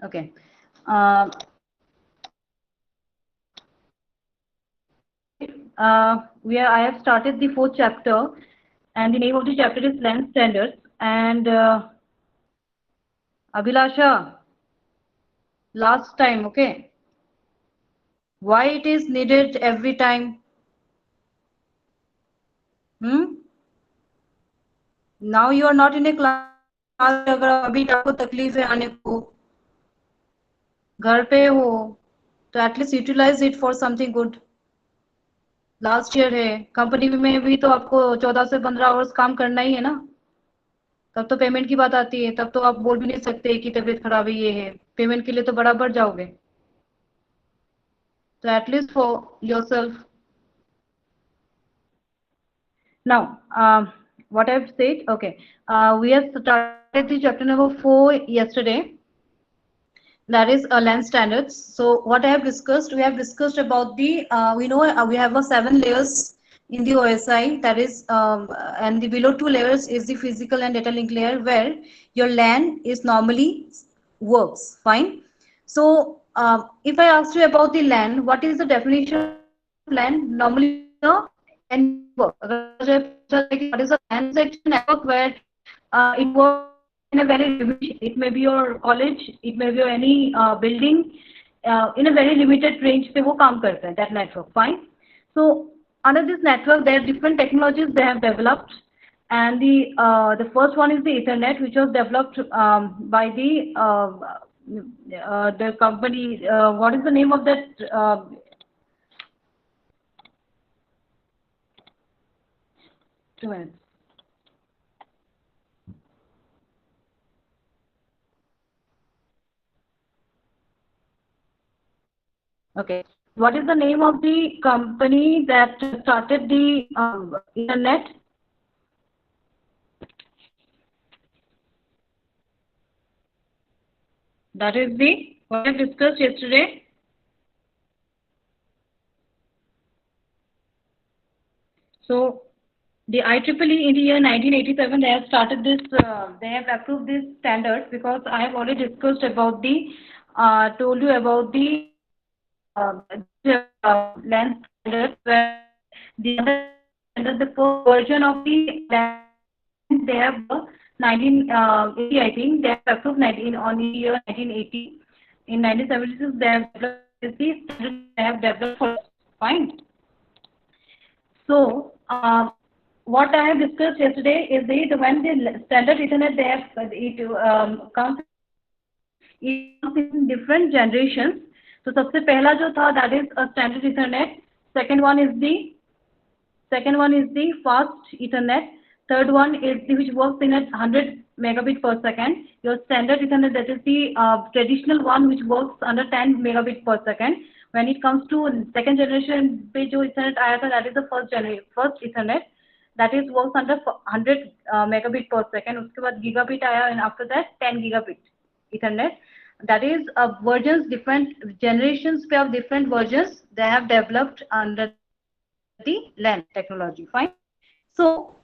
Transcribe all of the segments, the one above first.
Okay. Uh, I have started the fourth chapter, and the name of the chapter is land standards. And Abhilasha, last time, okay, why it is needed every time? Hmm? Now you are not in a class. अगर अभी आपको तकलीफ है आने को, घर पे हो, तो at least utilize it for something good. Last year है, कंपनी में भी तो आपको 14 से 15 आवर्स काम करना ही है ना. तब तो पेमेंट की बात आती है, तब तो आप बोल भी नहीं सकते कि तबीयत खराब है, ये है. पेमेंट के लिए तो बराबर जाओगे. तो at least for yourself. Now, what I've said, okay, we have started the chapter number 4 yesterday. That is land standards. So what I have discussed, we have discussed about the, we know we have a 7 layers in the OSI, that is, and the below 2 layers is the physical and data link layer, where your LAN is normally works, fine. So if I ask you about the LAN, what is the definition of LAN? Normally it is a network. What is a LAN? Is actually a network where it works in a very limited, it may be your college, it may be your any building, in a very limited range पे वो काम करता है, that network, fine. So under this network there are different technologies they have developed, and the first one is the Ethernet, which was developed by the company, what is the name of that, two minutes. Okay. What is the name of the company that started the internet? That is the what I discussed yesterday. So the IEEE in the year 1987, they have started this. They have approved these standards because I have already discussed about the, told you about the land standards, where the other standard, the first version of the land they have 1980, I think they have approved 19 on the year 1980. In 1976 they have developed the standard they have developed for, fine. So what I have discussed yesterday is the when the standard Ethernet they have comes, it comes in different generations. So सबसे पहला जो था, that is a standard Ethernet. Second one is the Second one is the fast Ethernet. Third one is the which works in at 100 megabit per second. Your standard Ethernet, that is the traditional one which works under 10 megabit per second. When it comes to second generation पे जो Ethernet आया था, that is the first Ethernet. That is works under 100 megabit per second. उसके बाद gigabit आया, and after that 10 gigabit Ethernet. That is versions, different generations पे of different versions they have developed under the LAN technology. Fine. So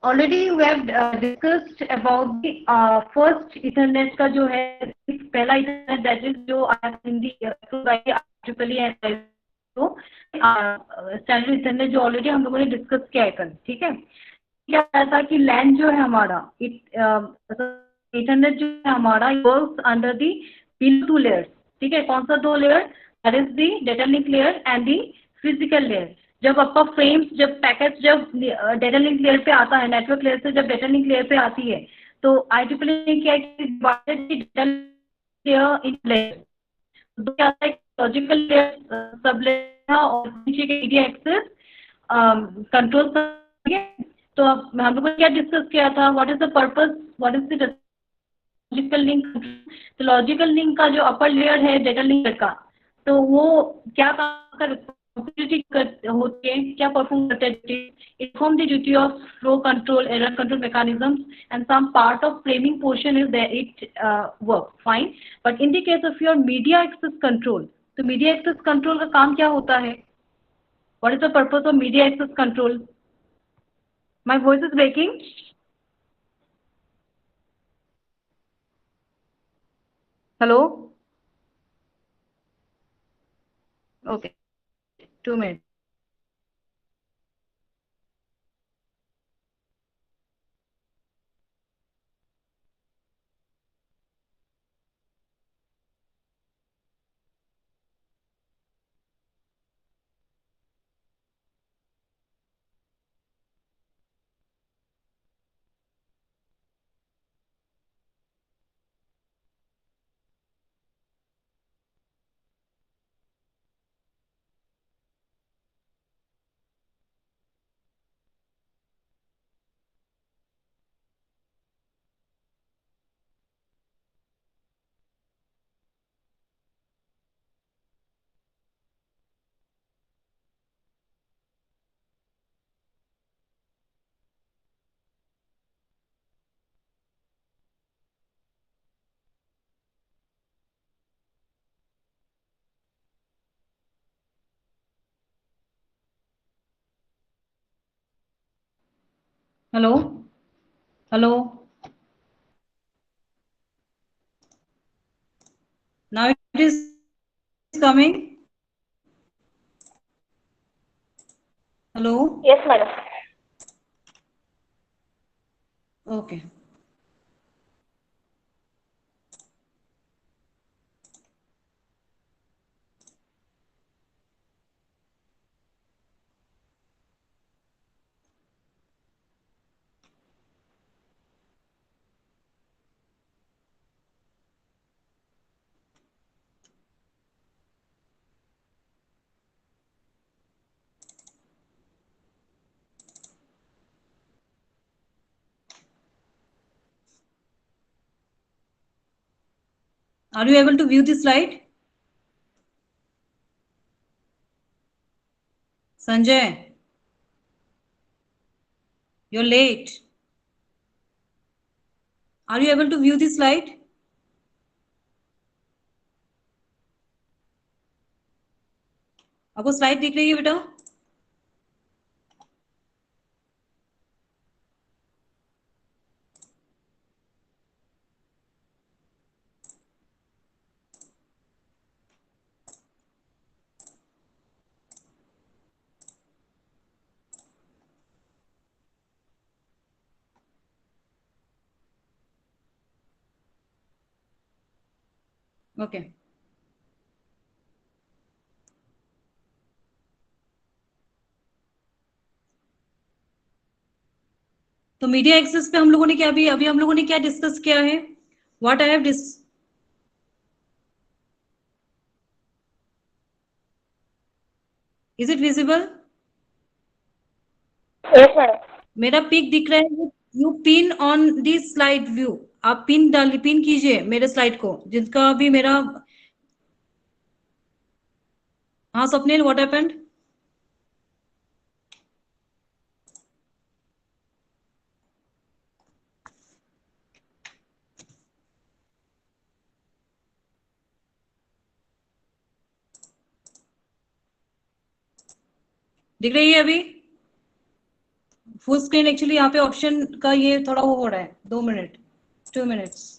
already we have discussed about the first Ethernet का जो है, पहला Ethernet, that is जो आया in the IEEE and तो standard Ethernet जो already हम लोगों ने डिस्कस किया है कल, ठीक है. क्या आया था कि LAN जो है हमारा Ethernet जो है हमारा works under the below 2 layers. ठीक है, कौन सा 2 layer? That is the data link layer and the physical layer. जब आपका फ्रेम्स, जब पैकेट जब डेटा लिंक लेयर पे आता है, नेटवर्क लेयर से जब डेटा लिंक लेयर पे आती है, तो IEEE ने क्या है कि डेटा लेयर इन लेयर दो क्या आता है, लॉजिकल लेयर सब लेयर और नीचे के मीडिया एक्सेस कंट्रोल. तो अब हम लोग ने क्या डिस्कस किया था, what is the purpose, what is the logical link. तो लॉजिकल लिंक का जो अपर लेयर है डेटा लिंक का, तो वो क्या काम होती है, क्या परफॉर्म करते हैं? It form the duty of flow control, error control mechanisms, and some part of framing portion is there, it work fine. But in the case of your media access control, तो media access control का काम क्या होता है? What is the purpose of media access control? My voice is breaking. Hello, okay, 2 minute. Hello, hello, now it is coming. Hello, Yes, madam. Okay, are you able to view this slide? Sanjay, you're late. Are you able to view the slide? आपको slide दिख रही है बेटा? Okay, तो media access पे हम लोगों ने क्या अभी हम लोगों ने क्या डिस्कस किया है? What I have is it visible? Yes, madam. मेरा पिक दिख रहा है, you pin on the slide view. आप पिन कीजिए मेरे स्लाइड को, जिसका अभी मेरा। हाँ स्वप्निल, व्हाट हैपेंड? दिख रही है अभी फुल स्क्रीन? एक्चुअली यहाँ पे ऑप्शन का ये थोड़ा वो हो रहा है, 2 minute, 2 minutes.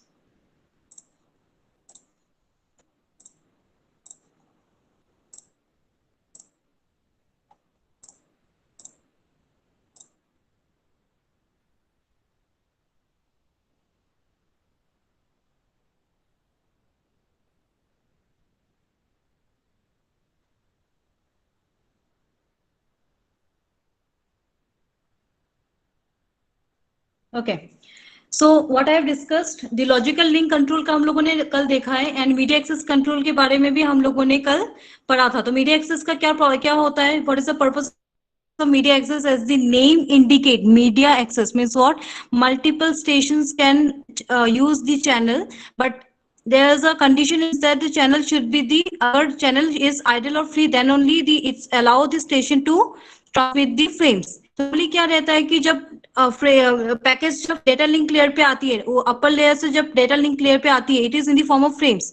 Okay, so what I have discussed, the logical link control का हम लोगों ने कल देखा है, एंड मीडिया एक्सेस कंट्रोल के बारे में भी हम लोगों ने कल पढ़ा था। तो मीडिया एक्सेस का क्या होता है? What is the purpose of media access? As the name indicate, media access means what? Multiple stations can use the channel, but there is a condition is that the channel should be the other channel is idle or free, then only the it's allow the station to transmit the frames. तो क्या रहता है कि जब package जब data link layer पे आती है, वो अपर लेयर से जब डेटा लिंक लेयर पे आती है, it is in the form of frames,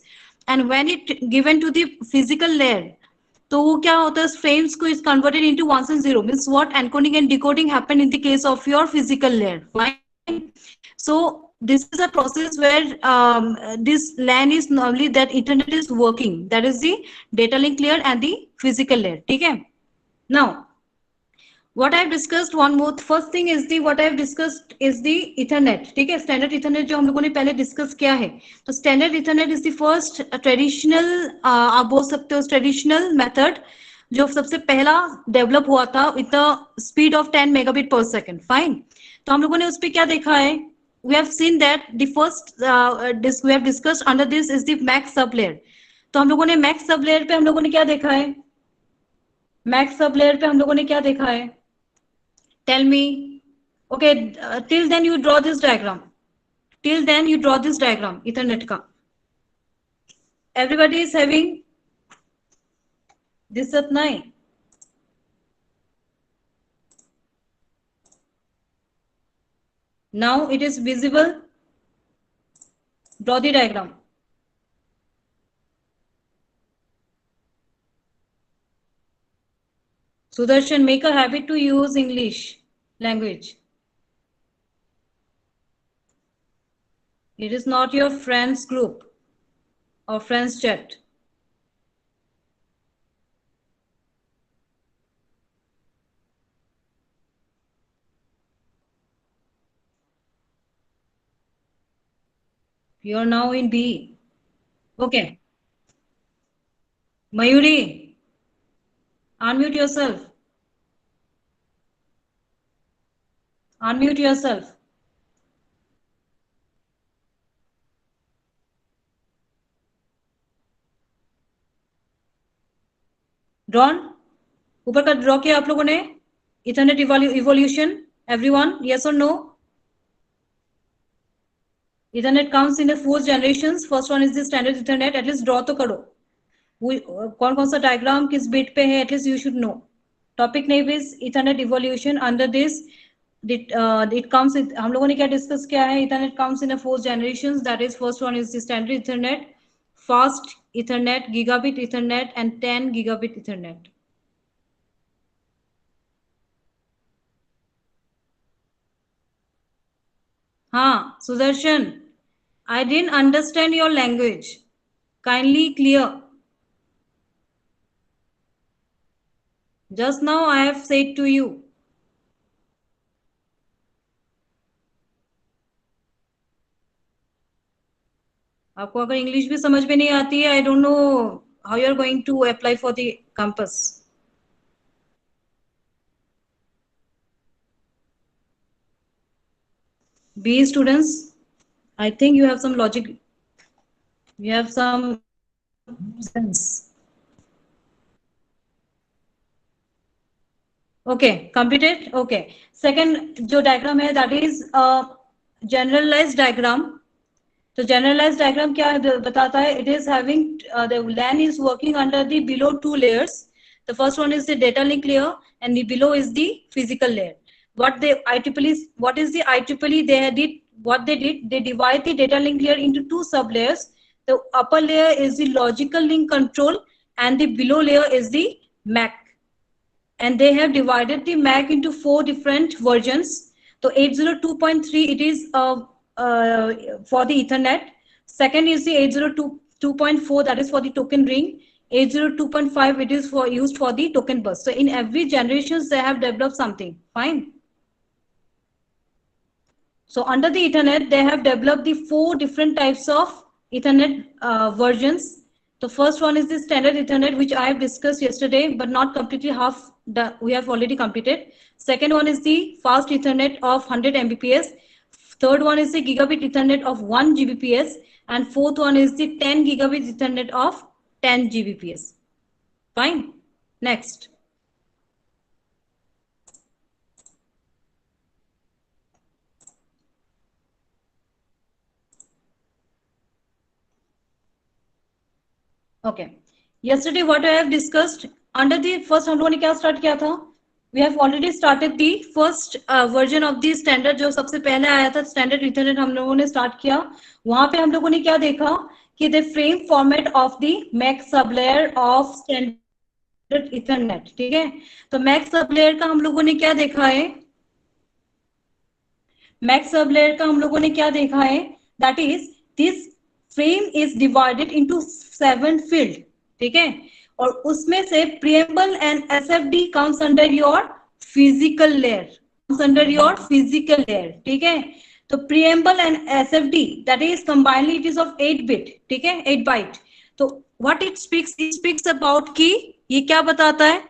and when it given to the physical layer, तो वो क्या होता है, फ्रेम्स को is converted into ones and zero, means what encoding and decoding happen in the case of your physical layer. So this is a process where this LAN is normally that internet is working. That is the data link layer and the physical layer. ठीक है? Now, what I have discussed, one more first thing is the what I have discussed is the Ethernet. ठीक है? Standard Ethernet जो हम लोगों ने पहले discuss किया है. तो Standard Ethernet is the first traditional आप बोल सकते हो traditional method जो सबसे पहला डेवलप हुआ था with the speed of 10 megabit per second. Fine. तो हम लोगों ने उस पर क्या देखा है? We have seen that the first we have discussed under this is the max sublayer. तो हम लोगों ने max sublayer पे हम लोगों ने क्या देखा है? max sublayer पे हम लोगों ने क्या देखा है? Tell me. Okay, till then you draw this diagram. Till then you draw this diagram. Ethernet का. Everybody is having this at night. Now it is visible. Draw the diagram. Sudarshan, make a habit to use English language. It is not your friends group or friends chat. You are now in B. Okay. Mayuri, unmute yourself. Unmute yourself. Drawn? ऊपर का draw किया आप लोगों ने? Ethernet evolution. Everyone, yes or no? Ethernet comes in the 4 generations. First one is the standard Ethernet. At least draw तो करो. कौन कौन सा डायग्राम किस बिट पे है? At least you should know. Topic name is Ethernet evolution. Under this, it comes with, हम लोगों ने क्या डिस्कस किया है? Ethernet comes in a 4 generations. That is, first one is the standard Ethernet, fast Ethernet, gigabit Ethernet, and 10 gigabit Ethernet. हाँ, Sudarshan, I didn't understand your language. Kindly clear. Just now I have said to you. आपको अगर English भी समझ में नहीं आती है, I don't know how you are going to apply for the campus. B students, I think you have some logic. You have some sense. Okay, completed. Okay. Second जो diagram है, that is generalized diagram. तो generalized diagram क्या बताता है? It is having the LAN is working under the below 2 layers. The first one is the data link layer, and the below is the physical layer. What is the IEEE? They divide the data link layer into 2 sub layers. The upper layer is the logical link control, and the below layer is the MAC. And they have divided the MAC into 4 different versions. So 802.3 it is for the Ethernet. Second is the 802.4, that is for the token ring. 802.5 it is for used for the token bus. So in every generations they have developed something. Fine. So under the Ethernet they have developed the 4 different types of Ethernet versions. The first one is the standard Ethernet, which I have discussed yesterday, but not completely half. We have already completed. Second one is the fast Ethernet of 100 Mbps. Third one is the gigabit Ethernet of 1 Gbps, and fourth one is the 10 gigabit Ethernet of 10 Gbps. Fine. Next. Okay. Yesterday what I have discussed under the first हम लोगों ने क्या start किया था? We have already started the first version of the standard जो सबसे पहले आया था standard Ethernet हम लोगों ने start किया. वहाँ पे हम लोगों ने क्या देखा कि the frame format of the MAC sublayer of standard Ethernet. ठीक है? तो MAC sublayer का हम लोगों ने क्या देखा है? मैक सब लेयर का हम लोगों ने क्या देखा है, that is this frame is divided into 7 field, ठीक है, और उसमें से preamble and SFD comes under your physical layer, comes under your physical layer, ठीक है। तो preamble and SFD that is combinedly it is of 8 bit, ठीक है, 8 बाइट। तो व्हाट इट स्पीक्स अबाउट की ये क्या बताता है,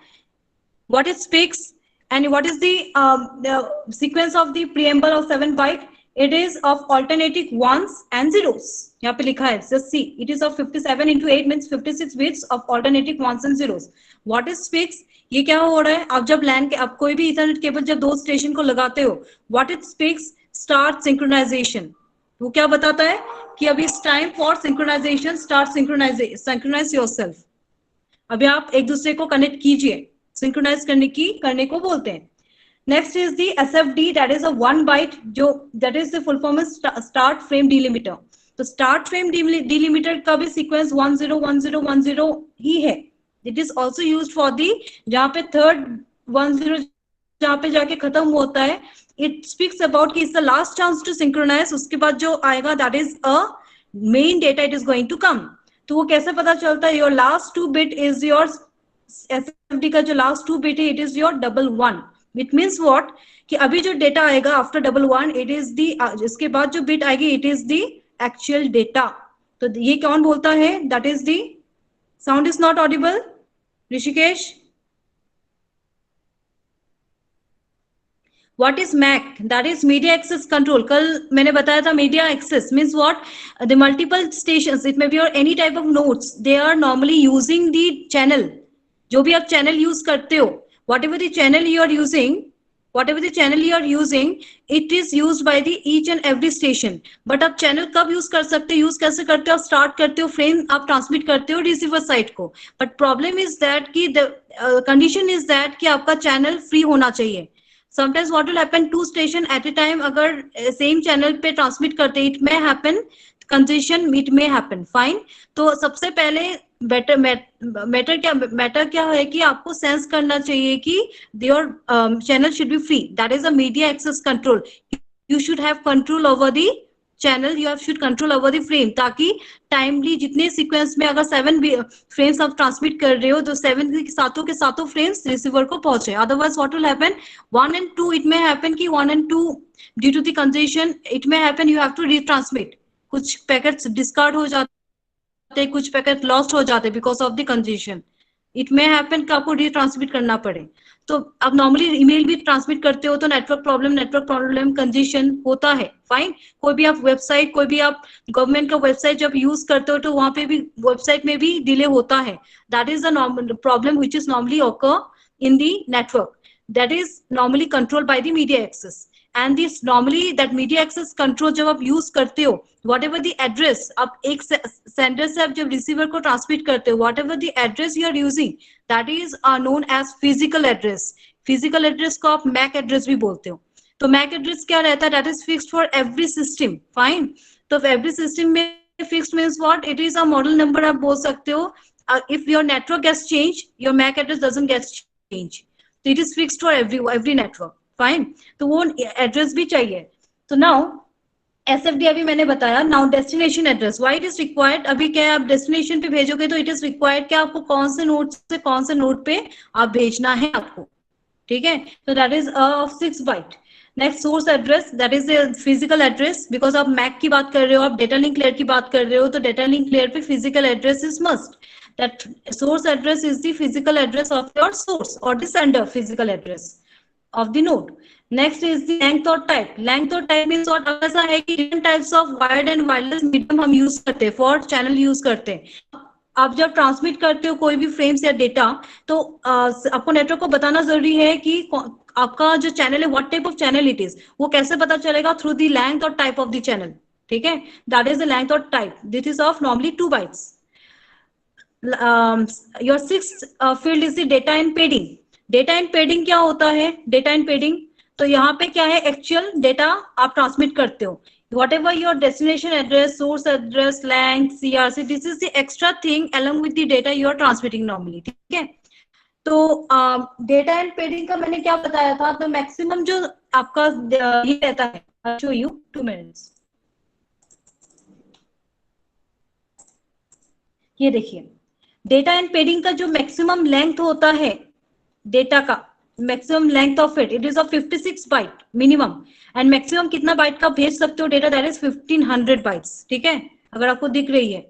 what it speaks and what is the sequence of the preamble of 7 byte, it is of alternating ones and zeros, यहाँ पे लिखा है just see it is of 57 into 8 means 56 bits of alternating ones and zeros. what it speaks, ये क्या हो रहा है, आप जब लैन के आप कोई भी इथरनेट केबल जब दो स्टेशन को लगाते हो, what it speaks start synchronization, वो क्या बताता है कि अभी it's time for synchronization, start synchronize yourself, अभी आप एक दूसरे को कनेक्ट कीजिए, सिंक्रोनाइज करने को बोलते हैं। Next is the SFD that is a 1 byte, जो that is the full form start frame delimiter. तो स्टार्ट फ्रेम डिलिमिटर का भी सीक्वेंस 101010 ही है। It is also used for the जहां पे थर्ड 10 जहां पे जाके खत्म होता है, इट स्पीक्स अबाउट कि it's the last chance to synchronize, उसके बाद जो आएगा that is a main data it is going to come. तो वो कैसे पता चलता है, your last 2 bit is your SFD का जो लास्ट 2 बिट है it is your 11, which means what कि अभी जो डेटा आएगा आफ्टर 11 इट इज दी, इसके बाद जो बिट आएगी it is the actual data. तो ये कौन बोलता है, that is the, sound is not Audible Rishikesh. What is MAC? That is media access control. कल मैंने बताया था media access means what? The multiple stations, it may be or any type of nodes, they are normally using the channel. जो भी आप channel use करते हो, whatever the channel you are using, it is used by the each and every station. But आप channel कब use कर सकते हो, use कैसे करते हो, आप start करते हो frame, आप transmit करते हो receiver side को. But problem is that कि the condition is that कि आपका channel free होना चाहिए. Sometimes what will happen, 2 station at a time अगर same channel पे transmit करते, it may happen congestion, it may happen, fine. तो सबसे पहले मैटर क्या है कि आपको सेंस करना चाहिए कि your channel should be free, that is a media access control. You should have control over the channel, you should control over the frame, ताकि टाइमली जितने सीक्वेंस में अगर 7 फ्रेम्स आप ट्रांसमिट कर रहे हो तो 7 के सातों फ्रेम्स रिसीवर को पहुंचे। Otherwise what will happen, 1 and 2 it may happen कि 1 and 2 due to the congestion it may happen you have to retransmit, कुछ पैकेट्स डिस्कार्ड हो जाते, कुछ पैकेट लॉस्ट हो जाते because of the congestion, it may happen कि आपको retransmit करना पड़े। तो आप नॉर्मली ईमेल भी ट्रांसमिट करते हो तो नेटवर्क प्रॉब्लम कंजेशन होता है, फाइन। कोई भी आप वेबसाइट, कोई भी आप गवर्नमेंट का वेबसाइट जब यूज करते हो तो वहां पे भी वेबसाइट में भी डिले होता है, that is the normal problem which is normally occur in the network, that is normally control by the media access. And this normally that media access control जब आप यूज करते हो, वॉट एवर द एड्रेस, आप एक sender से आप जब receiver को ट्रांसमिट करते हो, whatever the address you are using that is known as physical address. Physical address को आप मैक एड्रेस भी बोलते हो। तो मैक एड्रेस क्या रहता है, that is fixed for every system, fine. तो एवरी सिस्टम में fixed means what, it is a model number आप बोल सकते हो। If your network gets change, your MAC address doesn't get change, तो it is fixed for every network, fine. तो वो address भी चाहिए। तो नाउ एसएफडी अभी मैंने बताया। Now destination address, why it is required, अभी क्या है आप डेस्टिनेशन पे भेजोगे तो इट इज रिक्वायर्ड कि आपको कौन से नोड से कौन से नोड पे आप भेजना है आपको, ठीक है। तो that is of 6 byte. Next source address, that is the physical address, because आप मैक की बात कर रहे हो, आप डेटा लिंक लेयर की बात कर रहे हो, तो डेटा लिंक लेयर पे physical address is must. That source address is the physical address of your source और the sender physical address of the node. Next is the length और type. Length और type means what, ऐसा है कि different types of wired and wireless medium हम use करते हैं, for channel use करते हैं। आप जब ट्रांसमिट करते हो कोई भी फ्रेम्स या डेटा, तो आपको नेटवर्क को बताना जरूरी है कि आपका जो चैनल है what type of channel it is. वो कैसे पता चलेगा, थ्रू द लेंथ और टाइप ऑफ द चैनल, ठीक है। दैट इज द लेंथ और type, this is of normally 2 bytes. Your 6th field is the data and पेडिंग। Data and पेडिंग क्या होता है, डेटा एंड पेडिंग, तो यहाँ पे क्या है, एक्चुअल डेटा आप ट्रांसमिट करते हो, whatever your destination address, source address, length, CRC, this is the extra thing along with the data you are transmitting normally, ठीक है। तो डेटा एंड पेडिंग का मैंने क्या बताया था, तो मैक्सिमम जो आपका ये रहता है, I'll show you 2 minutes. ये देखिए डेटा एंड पेडिंग का जो मैक्सिमम लेंथ होता है डेटा का maximum length of it is of 56 byte minimum and maximum कितना बाइट का भेज सकते हो डेटा दैट इज 1500 बाइट्स. ठीक है, अगर आपको दिख रही है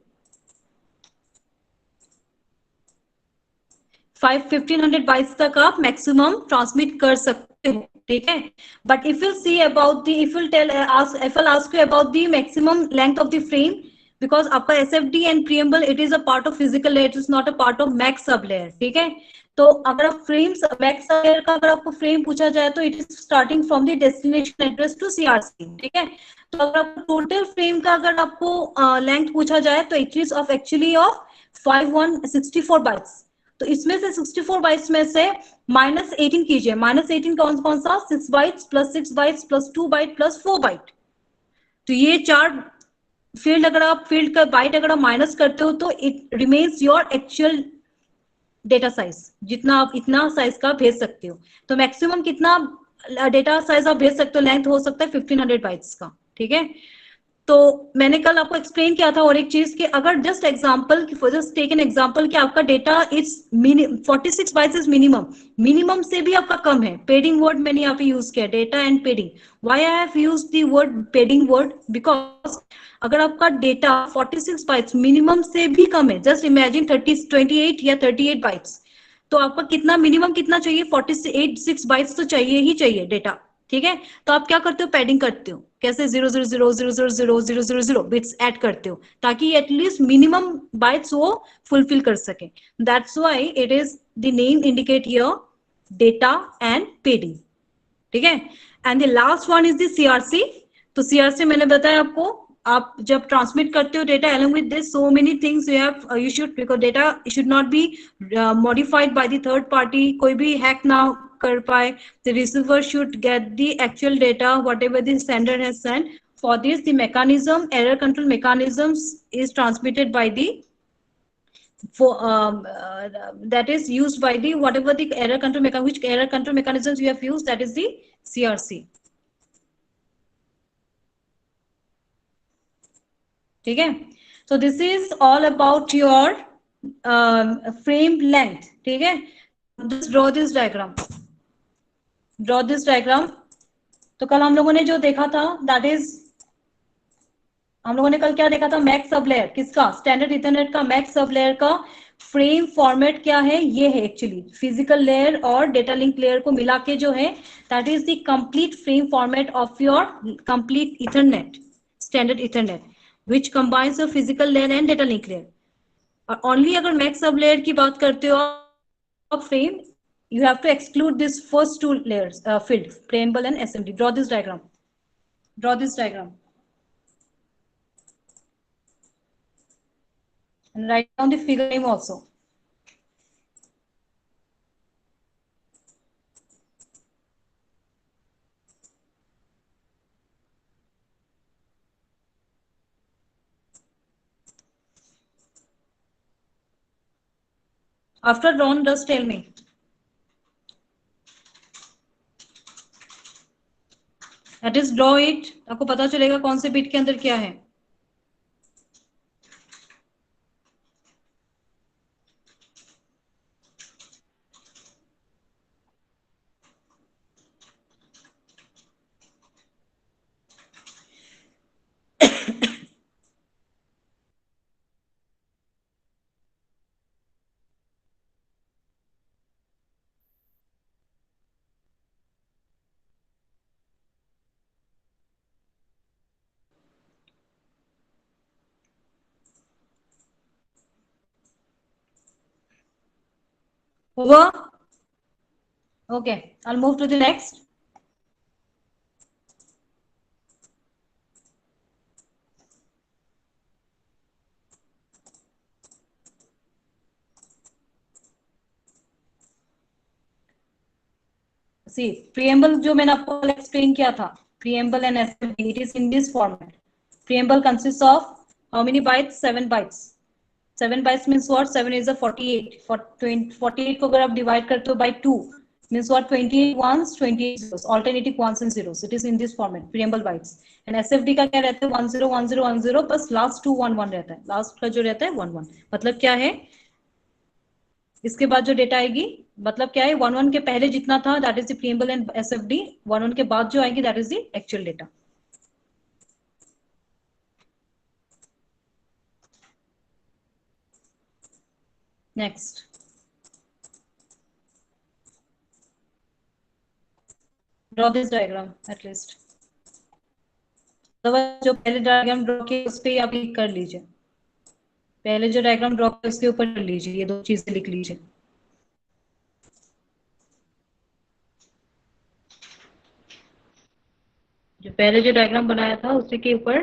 1500 बाइट्स तक आप मैक्सिमम ट्रांसमिट कर सकते हो. ठीक है, but if you see about the if you tell if I ask you about the maximum length of the frame, because आपका SFD and preamble it is a part of physical layer, it is not a part of MAC sub layer. ठीक है, तो अगर आप frames max sub layer का अगर आपको frame पूछा जाए तो it is starting from the destination address to CRC. ठीक है, तो अगर आपको टोटल फ्रेम का अगर आपको लेंथ पूछा जाए तो it is of actually of 5164 bytes. तो इसमें से 64 बाइट्स में से -18 कीजिए. -18 कौन कौन सा? 6 bytes plus 6 bytes plus 2 byte plus 4 byte. तो ये 4 फील्ड अगर आप फील्ड का बाइट अगर आप माइनस करते हो तो it remains your actual data size. जितना आप इतना साइज का भेज सकते हो. तो मैक्सिमम कितना डेटा साइज आप भेज सकते हो, लेंथ हो सकता है 1500 बाइट्स का. ठीक है, तो मैंने कल आपको एक्सप्लेन किया था और एक चीज कि अगर just example just take an example कि आपका data is 46 bytes is minimum से भी आपका कम है. पेडिंग वर्ड मैंने यहाँ पे यूज किया data and पेडिंग. Why I have used the word पेडिंग word? Because अगर आपका डेटा 46 बाइट्स मिनिमम से भी कम है, जस्ट इमेजिन 28 या 38 बाइट्स, तो आपका कितना मिनिमम कितना चाहिए? 46 बाइट्स तो चाहिए ही चाहिए डेटा. ठीक है, तो आप क्या करते हो? पैडिंग करते हो. कैसे? 000000000 बिट्स ऐड करते हो ताकि एटलीस्ट मिनिमम बाइट्स वो फुलफिल कर सके. That's why it is the name indicate here data and पेडिंग. ठीक है, and the last one is the CRC. तो सीआरसी मैंने बताया आपको, आप जब ट्रांसमिट करते हो data along with this so many things you should, because data should not be modified by the third party. कोई भी हैक ना कर पाए. The receiver should get the actual data whatever the sender has sent. For this the mechanism, error control mechanisms is transmitted by the that is used by the whatever the error control mechanism, which error control mechanisms you have used, that is the CRC. ठीक है, so this is all about your frame length. ठीक है, just draw this diagram. Draw this diagram. तो कल हम लोगों ने जो देखा था that is, हम लोगों ने कल क्या देखा था? Max sub layer. किसका? स्टैंडर्ड इथरनेट का मैक्स सब लेयर का फ्रेम फॉर्मेट क्या है? ये है एक्चुअली फिजिकल लेयर और डेटा लिंक लेयर को मिला के जो है that is the complete frame format of your complete Ethernet, standard Ethernet, which combines the physical layer and data link layer. और only अगर मैक्स सब लेयर की बात करते हो frame, you have to exclude this first two layers, field, preamble and SMD. Draw this diagram. Draw this diagram. And write down the figure name also. After drawn, just tell me. That is draw it. आपको पता चलेगा कौन से bit के अंदर क्या है. Over? Okay, I'll move to the next. See, preamble जो मैंने आपको एक्सप्लेन किया था, preamble and assembly, it is in this format. Preamble consists of how many bytes? 7 bytes. 7 bytes means what? 7 is a 48. 48 को अगर आप डिवाइड करते हो by 2, means what? 28 ones, 28 zeros, alternating ones and zeros. It is in this format, preamble bytes. And SFD का क्या रहता है? 101010 बस लास्ट 2 1 1 रहता है, लास्ट का जो रहता है 1 1. मतलब क्या है, इसके बाद जो डेटा आएगी, मतलब क्या है, 1 1 के पहले जितना था that is the preamble and SFD, 1 1 के बाद जो आएगी that is the actual data. Next, draw this diagram at least. जो पहले डायग्राम ड्रॉ किया उस पर आप क्लिक कर लीजिए. पहले जो डायग्राम ड्रॉ किया उसके ऊपर कर लीजिए, ये दो चीजें लिख लीजिए. जो पहले जो डायग्राम बनाया था उसी के ऊपर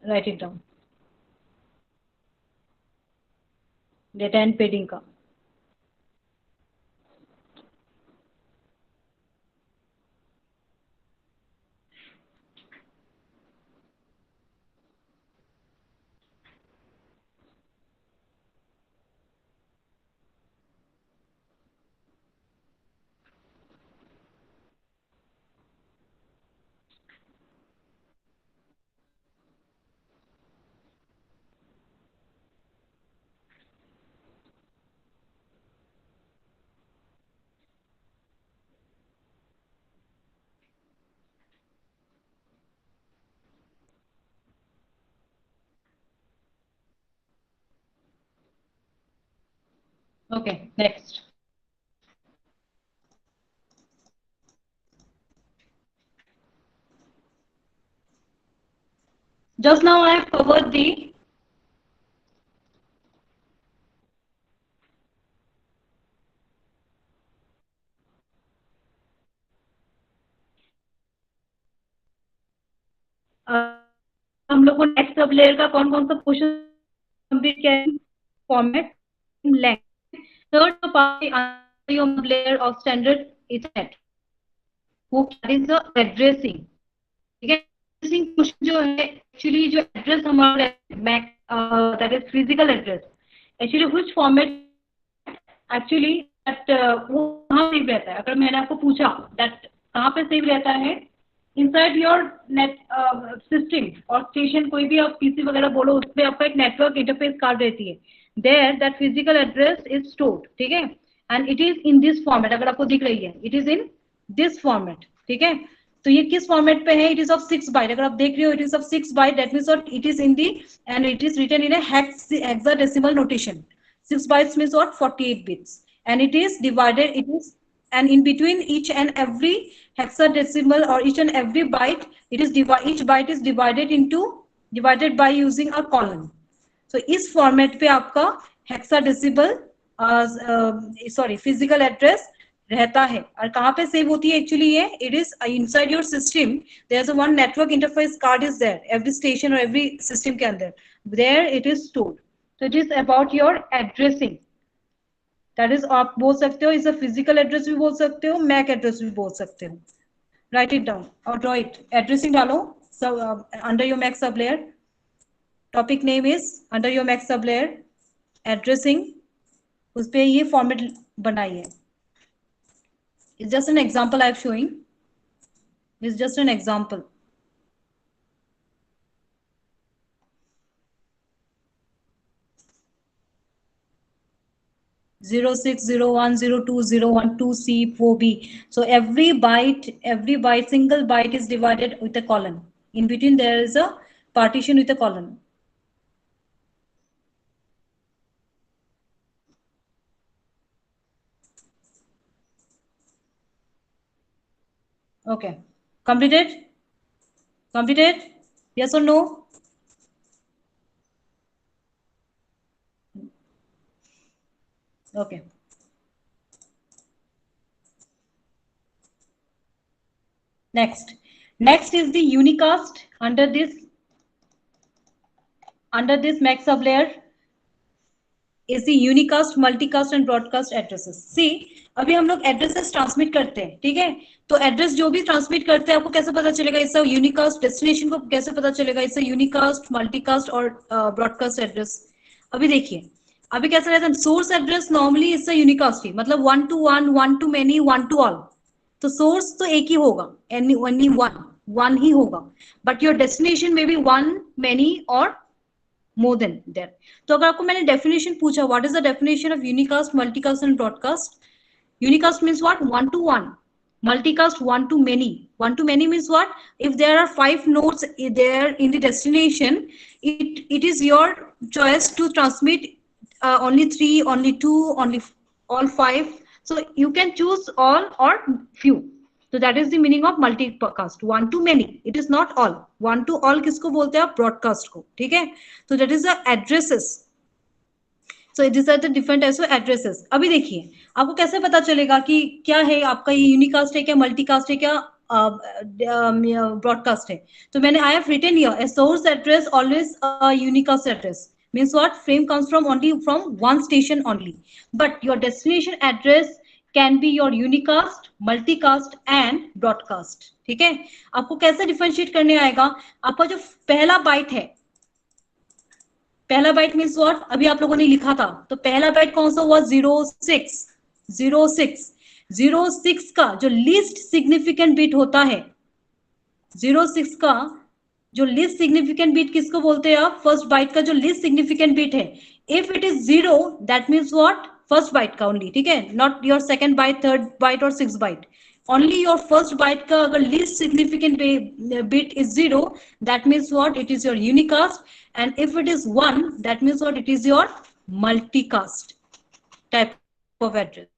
right it down. Data and पेडिंग का. Okay, next. Just now I have covered the हम लोग को नेक्स्ट सब लेयर का कौन कौन सा पोर्शन कंप्लीट किया है? Format, length. Third part your layer of standard Ethernet वो कैरीज द एड्रेसिंग. ठीक है, एड्रेसिंग पोर्शन जो है एक्चुअली जो एड्रेस हमारा MAC that is physical address, actually which format actually that वो कहाँ सेव रहता है. अगर मैंने आपको पूछा दैट कहाँ पे सेव रहता है, इनसाइड योर नेट सिस्टम और स्टेशन, कोई भी आप पीसी वगैरह बोलो, उसमें आपका एक नेटवर्क इंटरफेस कार्ड रहती है. There that physical address is stored. ठीक है, and it is in this format. अगर आपको दिख रही है it is in this format. ठीक है, तो ये किस फॉर्मेट पे है? It is of 6 byte. अगर आप देख रहे हो it is of 6 byte, that means what? It is in the end it is written in a hexadecimal notation. 6 bytes means what? 48 bits. And it is divided, it is, and in between each and every hexadecimal or each and every byte, it is each byte is divided by using a colon. So इस format पे आपका hexadecimal physical address रहता है. और कहाँ पे save होती है एक्चुअली ये? It is inside your system. There is one network interface card is there every station और एवरी सिस्टम के अंदर. There it is stored. तो it is about your addressing. That is, आप बोल सकते हो इज अ फिजिकल एड्रेस भी बोल सकते हो, मैक एड्रेस भी बोल सकते हो. राइट इट डाउन और ड्रॉ इट. एड्रेसिंग डालो under your MAC sub layer. Topic name is under your MAC sub layer addressing. उस पर ये फॉर्मेट बनाइए. It's just an example I'm showing. It's just an example. Zero 6 0 1 0 2 0 1 2 C 4 B. So every byte, single byte is divided with a colon. In between there is a partition with a colon. Okay, completed? Completed? Yes or no? Okay. Next is the unicast under this MAC sublayer is the unicast, multicast and broadcast addresses. See, अभी हम लोग addresses transmit करते हैं. ठीक है, तो address जो भी ट्रांसमिट करते हैं आपको कैसे पता चलेगा? इसका यूनिकास्ट डेस्टिनेशन को कैसे पता चलेगा? इसका यूनिकास्ट, मल्टीकास्ट और ब्रॉडकास्ट एड्रेस. अभी देखिए, अभी कैसा रहता है, सोर्स एड्रेस नॉर्मली इससे यूनिकास्ट ही, मतलब 1 to 1, 1 to many, 1 to all, तो सोर्स तो एक ही होगा, एनी ओनली वन ही होगा, बट योर डेस्टिनेशन में बी वन, मेनी और मोर देन दैट। तो अगर आपको मैंने डेफिनेशन पूछा, what is the definition of unicast, multicast and broadcast? Unicast means what? One to one. Multicast, one to many. One to many means what? If there are 5 nodes there in the destination, it is your choice to transmit only 3, only 2, only all 5. So you can choose all or few. So that is the meaning of multicast. One to many. It is not all. One to all किसको बोलते हैं आप? Broadcast को, ठीक है? So that is the addresses. So these are the different types of addresses. अभी देखिए आपको कैसे पता चलेगा कि क्या है आपका, ये यूनिकास्ट है क्या, मल्टीकास्ट है क्या, ब्रॉडकास्ट है? तो मैंने I have written here a source address always a unicast address, means what? Frame comes from only from one station only, but your destination address can be your unicast, multicast and broadcast. ठीक है? आपको कैसे differentiate करने आएगा? आपका जो पहला bite है, पहला बाइट मीन्स व्हाट? अभी आप लोगों ने लिखा था, तो पहला बाइट कौन सा हुआ? 06 का जो लीस्ट सिग्निफिकेंट बिट होता है, 06 का जो लीस्ट सिग्निफिकेंट बिट किसको बोलते हैं आप? फर्स्ट बाइट का जो लीस्ट सिग्निफिकेंट बिट है। If it is 0 that means what? First byte का ओनली, ठीक है? Not your second byte, third byte और six byte, only your first byte का अगर least significant bit is 0, that means what? It is your unicast. And if it is 1, that means what? It is your multicast type of address.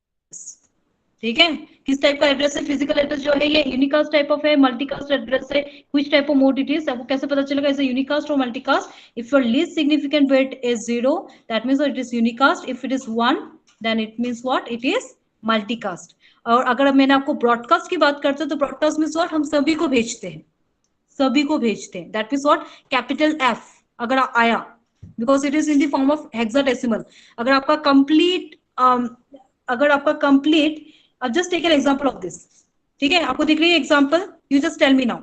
ठीक है? किस type का address है? Physical address जो है ये यूनिकास्ट टाइप ऑफ है, multicast address है, which type of mode it is? आपको कैसे पता चलेगा इसे यूनिकास्ट और multicast? If your least significant bit is 0, that means it is unicast. If it is 1, then it means what? It is multicast. और अगर मैंने आपको ब्रॉडकास्ट की बात करते हैं तो ब्रॉडकास्ट मीन्स व्हाट? हम सभी को भेजते हैं, सभी को भेजते हैं, that means what? Capital F अगर आया, because it is in the form of hexadecimal. अगर आपका कंप्लीट अब just take an example of this, ठीक है? आपको दिख रही है example? You just tell me now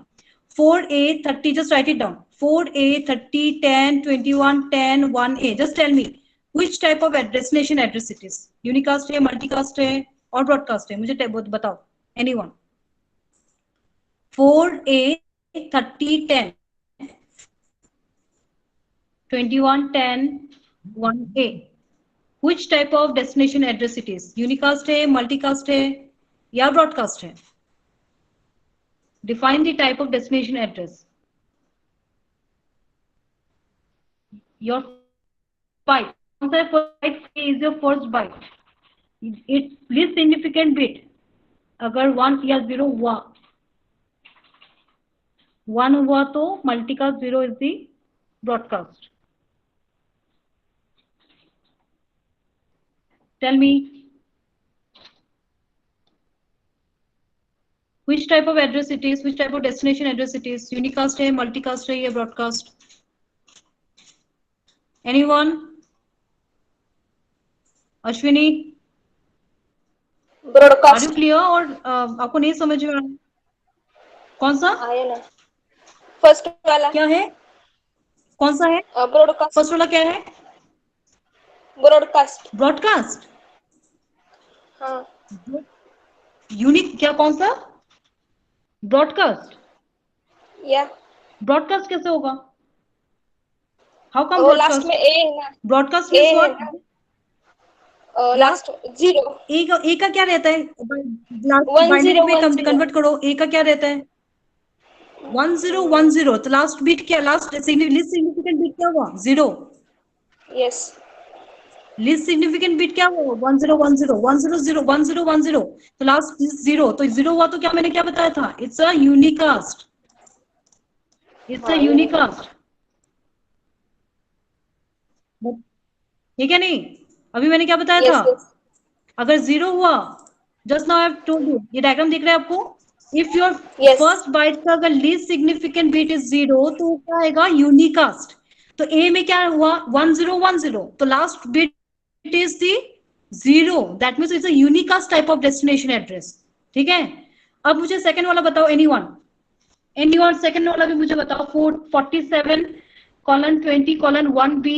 4A 30, just write it down, 4A 30 10 21 10 1A, just tell me which type of destination address it is? Unicast है, multicast है और broadcast है? मुझे बताओ, anyone? 4A 30 10 21 10 1A, which type of destination address it is? Unicast है, multicast है या broadcast है? Define the type of destination address. Your byte. Byte is your first byte. Its least significant bit. अगर 1 या 0 हुआ, 1 हुआ तो multicast, 0 is the broadcast. Tell me. Which type of address it is? Which type of destination address it is? Unicast है, multicast है या broadcast? Anyone? Ashwini? Broadcast. Are you clear और आपको नहीं समझ में आ रहा? कौन सा? आया ना, फर्स्ट वाला क्या है? कौन सा है? ब्रॉडकास्ट। फर्स्ट वाला क्या है? ब्रॉडकास्ट। ब्रॉडकास्ट। हाँ। यूनिक क्या? कौन सा? ब्रॉडकास्ट। या ब्रॉडकास्ट कैसे होगा? हाउ कम वो लास्ट ब्रॉडकास्ट? में ए है ना, ब्रॉडकास्ट ए मींस है व्हाट? ना, लास्ट 0। ए का क्या रहता है? 1 बाइनरी 0 में 1 0। कन्वर्ट करो, ए का क्या रहता है? 1 0 1 0, तो लास्ट बिट क्या? लास्ट लीस्ट सिग्निफिकेंट बिट क्या हुआ? 0। यस, लीस्ट सिग्निफिकेंट बिट क्या हुआ? 1 0 1 0 1 0 0 1 0 1 0, तो लास्ट 0, तो 0 हुआ तो क्या मैंने क्या बताया था? It's a unicast, it's a unicast, ठीक है? नहीं, अभी मैंने क्या बताया था? अगर 0 हुआ, just now I have told you, ये डायग्राम दिख रहा है आपको? इफ योर फर्स्ट बाइट का अगर लीस्ट सिग्निफिकेंट बिट इज 0 तो क्या आएगा? यूनिकास्ट। तो ए में क्या हुआ? 1 0 1 0, तो last bit is the 0, that means it's a unicast type of destination address, ठीक है? अब मुझे सेकंड वाला बताओ, एनीवन? सेकंड वाला भी मुझे बताओ। 47:20:1B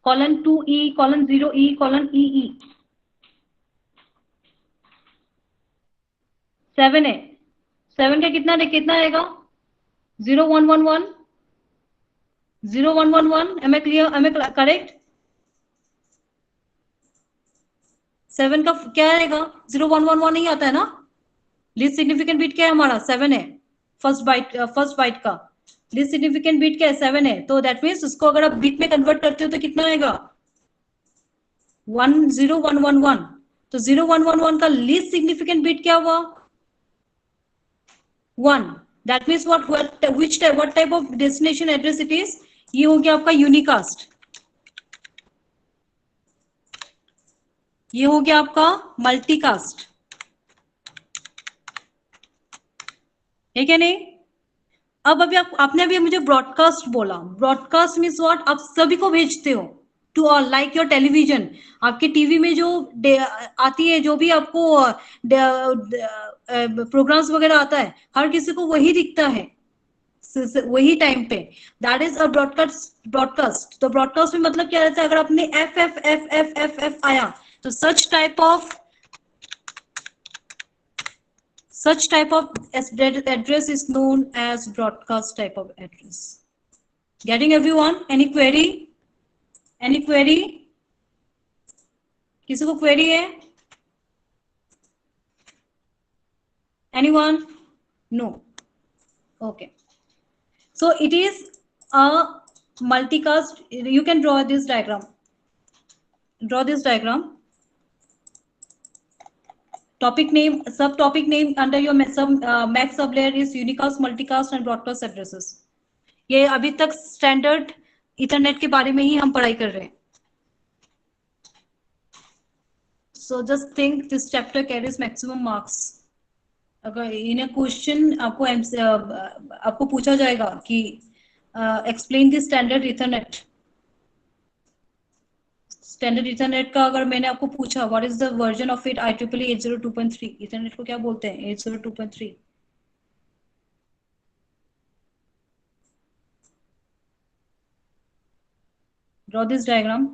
colon 2E, colon 0E, colon EE. 7 है, 7 का कितना आएगा? 0111, 0111. Am I clear? Am I correct? 7 का क्या आएगा? 0111 नहीं आता है ना? लीस्ट सिग्निफिकेंट बीट क्या है हमारा? 7 है. फर्स्ट बाइट का लीस्ट सिग्निफिकेंट बीट क्या है? 7 है. तो दैट मीन्स उसको अगर आप बीट में कन्वर्ट करते हो तो कितना आएगा? 10111. तो 0111 का लीस्ट सिग्निफिकेंट बीट क्या हुआ? 1. That means what type of destination address it is? ये हो गया आपका यूनिकास्ट, ये हो गया आपका मल्टीकास्ट, है क्या नहीं? अब अभी आपने अभी मुझे ब्रॉडकास्ट बोला. Broadcast means what? आप सभी को भेजते हो to all, like your television. आपके टीवी में जो आती है, जो भी आपको प्रोग्राम्स वगैरह आता है, हर किसी को वही दिखता है वही टाइम पे. That is a broadcast. तो ब्रॉडकास्ट में मतलब क्या रहता है? अगर आपने F F F F F F आया तो such type of address is known as broadcast type of address. Getting everyone? Any query? किसी को query है? Anyone? No. Okay. So it is a multicast. You can draw this diagram. Topic name, subtopic name under your Mac sublayer is unicast, multicast and broadcast addresses. ये अभी तक standard Ethernet के बारे में ही हम पढ़ाई कर रहे हैं. So just think this chapter carries maximum marks. अगर इन अ क्वेश्चन आपको पूछा जाएगा कि explain the standard Ethernet. Standard Ethernet का अगर मैंने आपको पूछा what is the version of it, IEEE 802.3. Ethernet को क्या बोलते हैं? 802.3. Draw this diagram.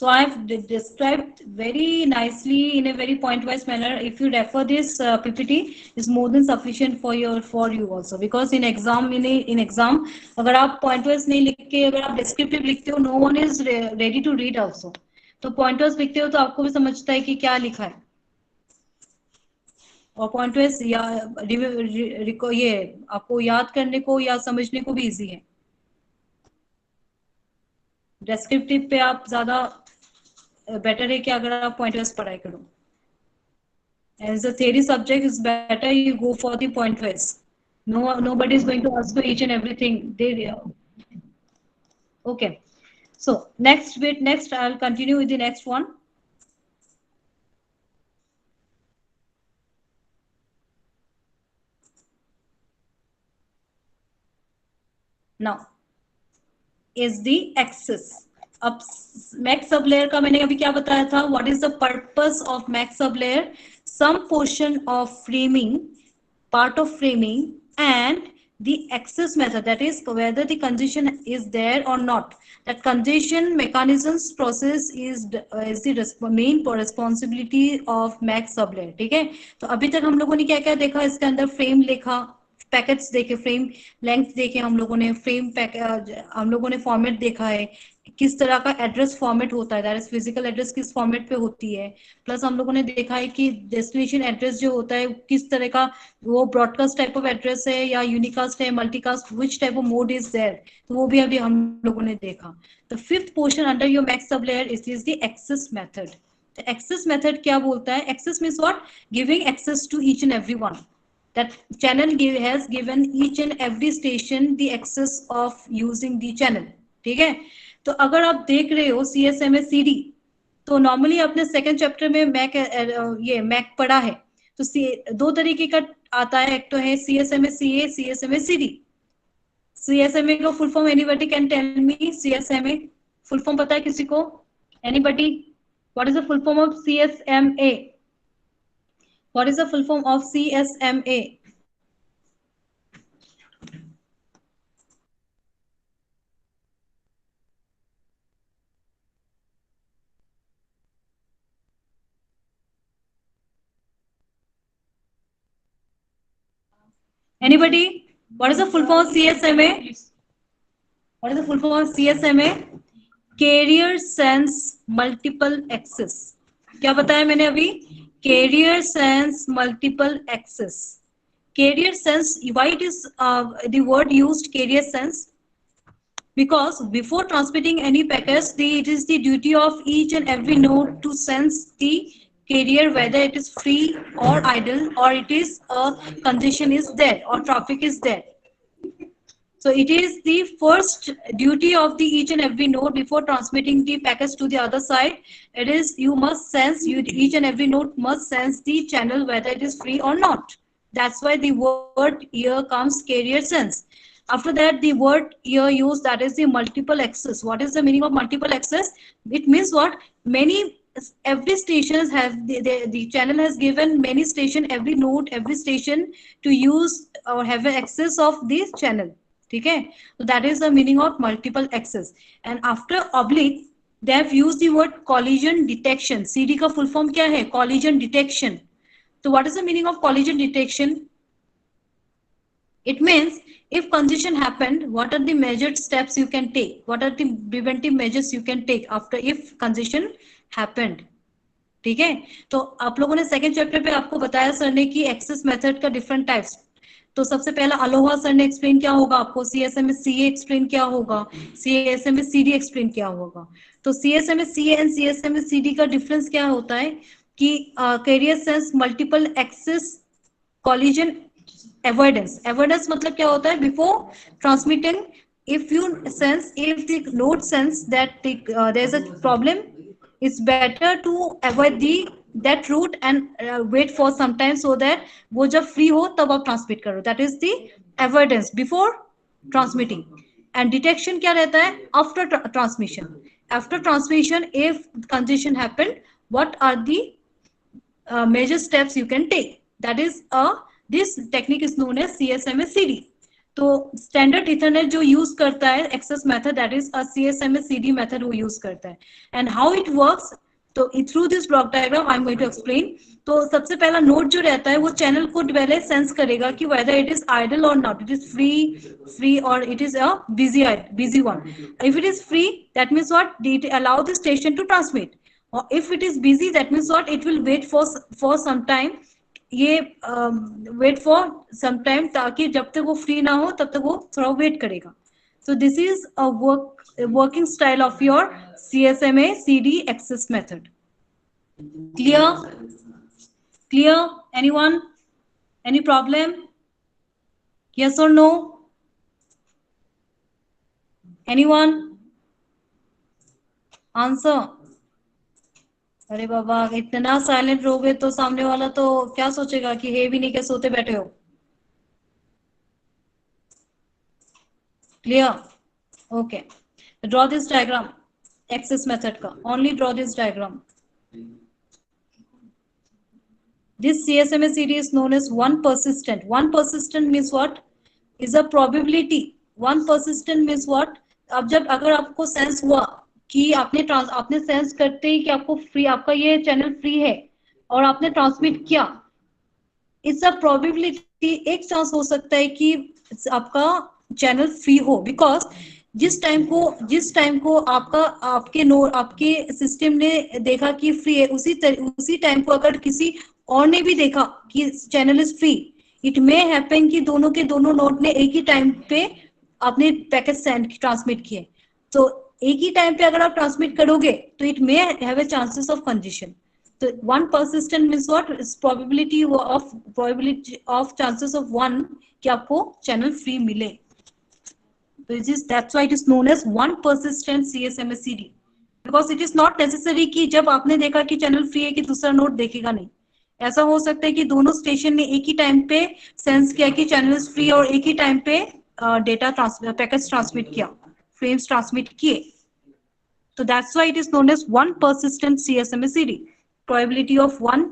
So I have described very nicely in a very point-wise manner. If you refer this PPT, is more than sufficient for you also, because in exam अगर आप point-wise नहीं लिख के अगर आप descriptive लिखते हो, no one is ready to read also. तो point-wise लिखते हो तो आपको भी समझता है कि क्या लिखा है, और point-wise या ये आपको याद करने को या समझने को भी easy है. Descriptive पे आप ज्यादा बेटर है कि अगर आप पॉइंट वाइज पढ़ाई करो. As a theory subject is better you go for the point wise. nobody is going to ask you each and everything. Okay, so next I'll continue with the next one. Now is the access. अब MAC sub layer का मैंने अभी क्या बताया था? What is the purpose of MAC sub layer? Some portion of framing, part of framing, and the access method, that is whether the congestion is there or not. That congestion mechanisms process is the main responsibility of Mac sublayer. ठीक है, तो अभी तक हम लोगों ने क्या क्या देखा? इसके अंदर फ्रेम लिखा, पैकेट्स देखे, फ्रेम लेंथ देखे हम लोगों ने, हम लोगों ने फॉर्मेट देखा है, किस तरह का एड्रेस फॉर्मेट होता है, दैट इज फिजिकल एड्रेस किस फॉर्मेट पे होती है. प्लस हम लोगों ने देखा है कि डेस्टिनेशन एड्रेस जो होता है किस तरह का, वो ब्रॉडकास्ट टाइप ऑफ एड्रेस है या यूनिकास्ट है, multicast, which type of mode is there, तो वो भी अभी हम लोगों ने देखा. The fifth portion under your MAC sub layer is the access method. Access method क्या बोलता है? Access means what? Giving access to each and everyone. That channel has given each and every station the access of using the channel. ठीक है, तो अगर आप देख रहे हो CSMA CD, तो नॉर्मली आपने सेकंड चैप्टर में मैक पढ़ा है. तो दो तरीके का आता है, एक तो है CSMA CA, CSMA CD. CSMA का full form anybody can tell me? CSMA full form पता है किसी को? Anybody? What is the full form of CSMA? What is the full form of CSMA? Anybody? What is the full form of CSMA? What is the full form of CSMA? Carrier sense multiple access. क्या बताया मैंने अभी? Carrier sense multiple access. Carrier sense, why it is the word used carrier sense? Because before transmitting any packets, it is the duty of each and every node to sense the carrier, whether it is free or idle, or it is congestion is there or traffic is there. So it is the first duty of the each and every node before transmitting the packets to the other side. It is you must sense, each and every node must sense the channel whether it is free or not. That's why the word here comes carrier sense. After that, the word here used, that is the multiple access. What is the meaning of multiple access? It means what? Every stations have the channel has given many station, every node, every station to use or have an access of this channel. ठीक है? So that is the meaning of multiple access. And after oblique, they have used the word collision detection. CD का full form क्या है? Collision detection. So what is the meaning of collision detection? It means if congestion happened, what are the measured steps you can take? What are the preventive measures you can take after if congestion happened? ठीक है? तो आप लोगों ने second chapter पे आपको बताया sir ने कि एक्सेस मेथड का डिफरेंट टाइप्स. तो सबसे पहला अलोहा सर ने एक्सप्लेन क्या होगा आपको, CSMA CA एक्सप्लेन क्या होगा, CSMA CD एक्सप्लेन क्या होगा. तो CSMA CA and CSMA CD का डिफरेंस क्या होता है कि carrier sense multiple access collision avoidance. Avoidance मतलब क्या होता है? Before transmitting, if you sense, if the node sense that there is a problem, it's better to avoid that route and wait for some time so that वो जब free हो तब आप transmit करो. That is the avoidance before transmitting. And detection क्या रहता है? After transmission. After transmission, if congestion happened, what are the major steps you can take? That is this technique is known as CSMA CD. तो standard ethernet जो use करता है access method, that is a CSMA CD method वो use करता है. And how it works, तो through this block diagram I am going to explain. तो सबसे पहला नोड जो रहता है वो चैनल को पहले सेंस करेगा कि वेदर इट इज आइडल और नॉट, इट इज फ्री और it is a busy one. If it is free, that means what, it allow the station to transmit. और if it is busy, that means what, it will wait for some time. ये wait for some time, ताकि जब तक वो free ना हो तब तक वो थोड़ा वेट करेगा. So this is a working style of your CSMA CD access method. Clear? Anyone? Any problem? Yes और नो? एनीवन? आंसर. अरे बाबा, इतना साइलेंट रहोगे तो सामने वाला तो क्या सोचेगा कि हे भी नहीं के सोते बैठे हो. Clear? Okay. Draw this diagram access method का. Only draw this diagram. This CSMA CD is known as one persistent. One persistent means what? Is a probability. One persistent means what? अब जब अगर आपको सेंस हुआ कि आपने sense करते ही कि आपको फ्री, आपका ये चैनल फ्री है और आपने ट्रांसमिट किया, इट्स अ प्रोबेबिलिटी. एक चांस हो सकता है कि आपका चैनल फ्री हो, बिकॉज जिस टाइम को आपके सिस्टम ने देखा कि फ्री है, उसी टाइम को अगर किसी और ने भी देखा कि channel is free, it may happen कि दोनों के दोनों नोड ने एक ही टाइम पे अपने पैकेट सेंड ट्रांसमिट किए. तो एक ही टाइम पे अगर आप ट्रांसमिट करोगे तो it may have a chances of congestion. So one persistent means what? Is probability of chances of one कि आपको channel free मिले. So that's why it is known as one persistent CSMA CD. Because it is not necessary कि जब आपने देखा कि channel free है कि दूसरा नोड देखेगा नहीं. ऐसा हो सकता है कि दोनों स्टेशन ने एक ही टाइम पे सेंस किया कि चैनल इज फ्री और एक ही टाइम पे डेटा पैकेट्स ट्रांसमिट किया, फ्रेम्स ट्रांसमिट किए. तो that's why it is known as one persistent CSMA CD. Probability of one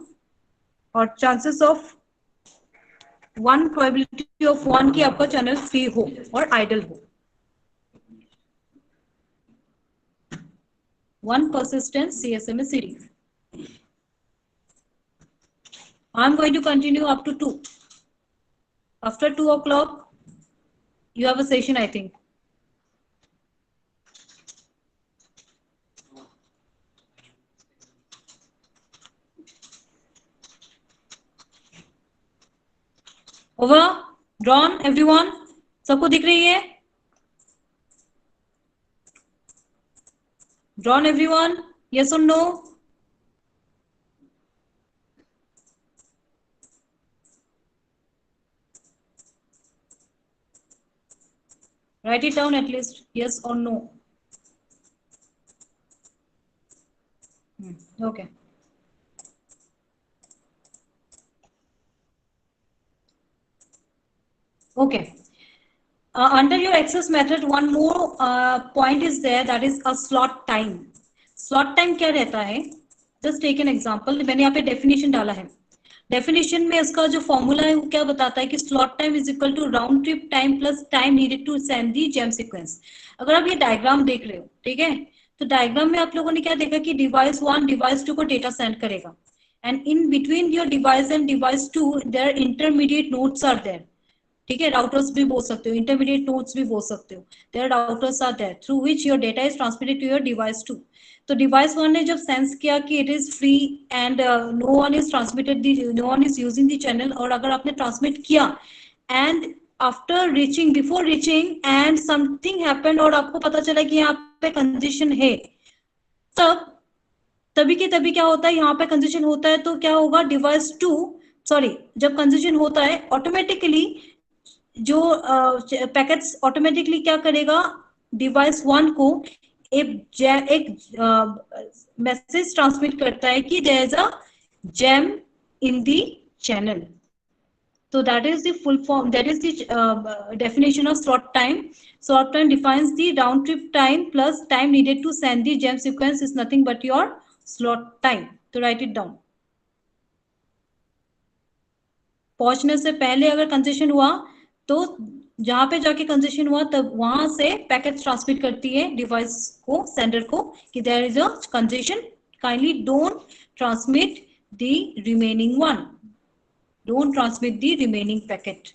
or chances of one, probability of one कि आपका चैनल फ्री हो और आइडल हो. One persistent CSMA CD. I'm going to continue up to 2. After 2 o'clock, you have a session, I think. Over, drawn, everyone. सबको दिख रही है? Drawn, everyone. Yes or no? Write it down at least. Yes or no. Okay. Okay. Under your access method, one more point is there, that is a slot time. Slot time क्या रहता है? Just take an example. मैंने यहाँ पे definition डाला है. Definition में इसका जो formula है वो क्या बताता है कि slot time is equal to round trip time plus time needed to send the gem sequence. अगर आप ये diagram देख रहे हो, ठीक है? तो diagram में आप लोगों ने क्या देखा कि device 1 device 2 को data send करेगा. And in between your device and device 2, there intermediate nodes are there. ठीक है, राउटर्स भी बोल सकते हो, इंटरमीडिएट नोड्स भी बोल सकते हो. There routers are there through which your data is transmitted to your device 2. तो डिवाइस 1 ने जब सेंस किया कि it is free and no one is transmitted the, no one is using the channel, और अगर आपने ट्रांसमिट किया and after reaching, before reaching and something happened और आपको पता चला कि यहाँ पे कंजेशन है, तभी के तभी क्या होता है, यहाँ पे कंजेशन होता है तो क्या होगा, डिवाइस 2 सॉरी जब कंजेशन होता है ऑटोमेटिकली जो पैकेट्स ऑटोमेटिकली क्या करेगा, डिवाइस 1 को एक मैसेज ट्रांसमिट करता है कि there is a jam in the channel. So that is the full form, that is the definition of slot time. Slot time defines the round trip time plus time needed to send the gem sequence is nothing but your slot time. तो write it down. पहुंचने से पहले अगर congestion हुआ तो जहां पे जाके कंजेशन हुआ तब वहां से पैकेट ट्रांसमिट करती है डिवाइस को, सेंडर को, कि there is a congestion, kindly don't transmit the remaining one, don't transmit the remaining packet.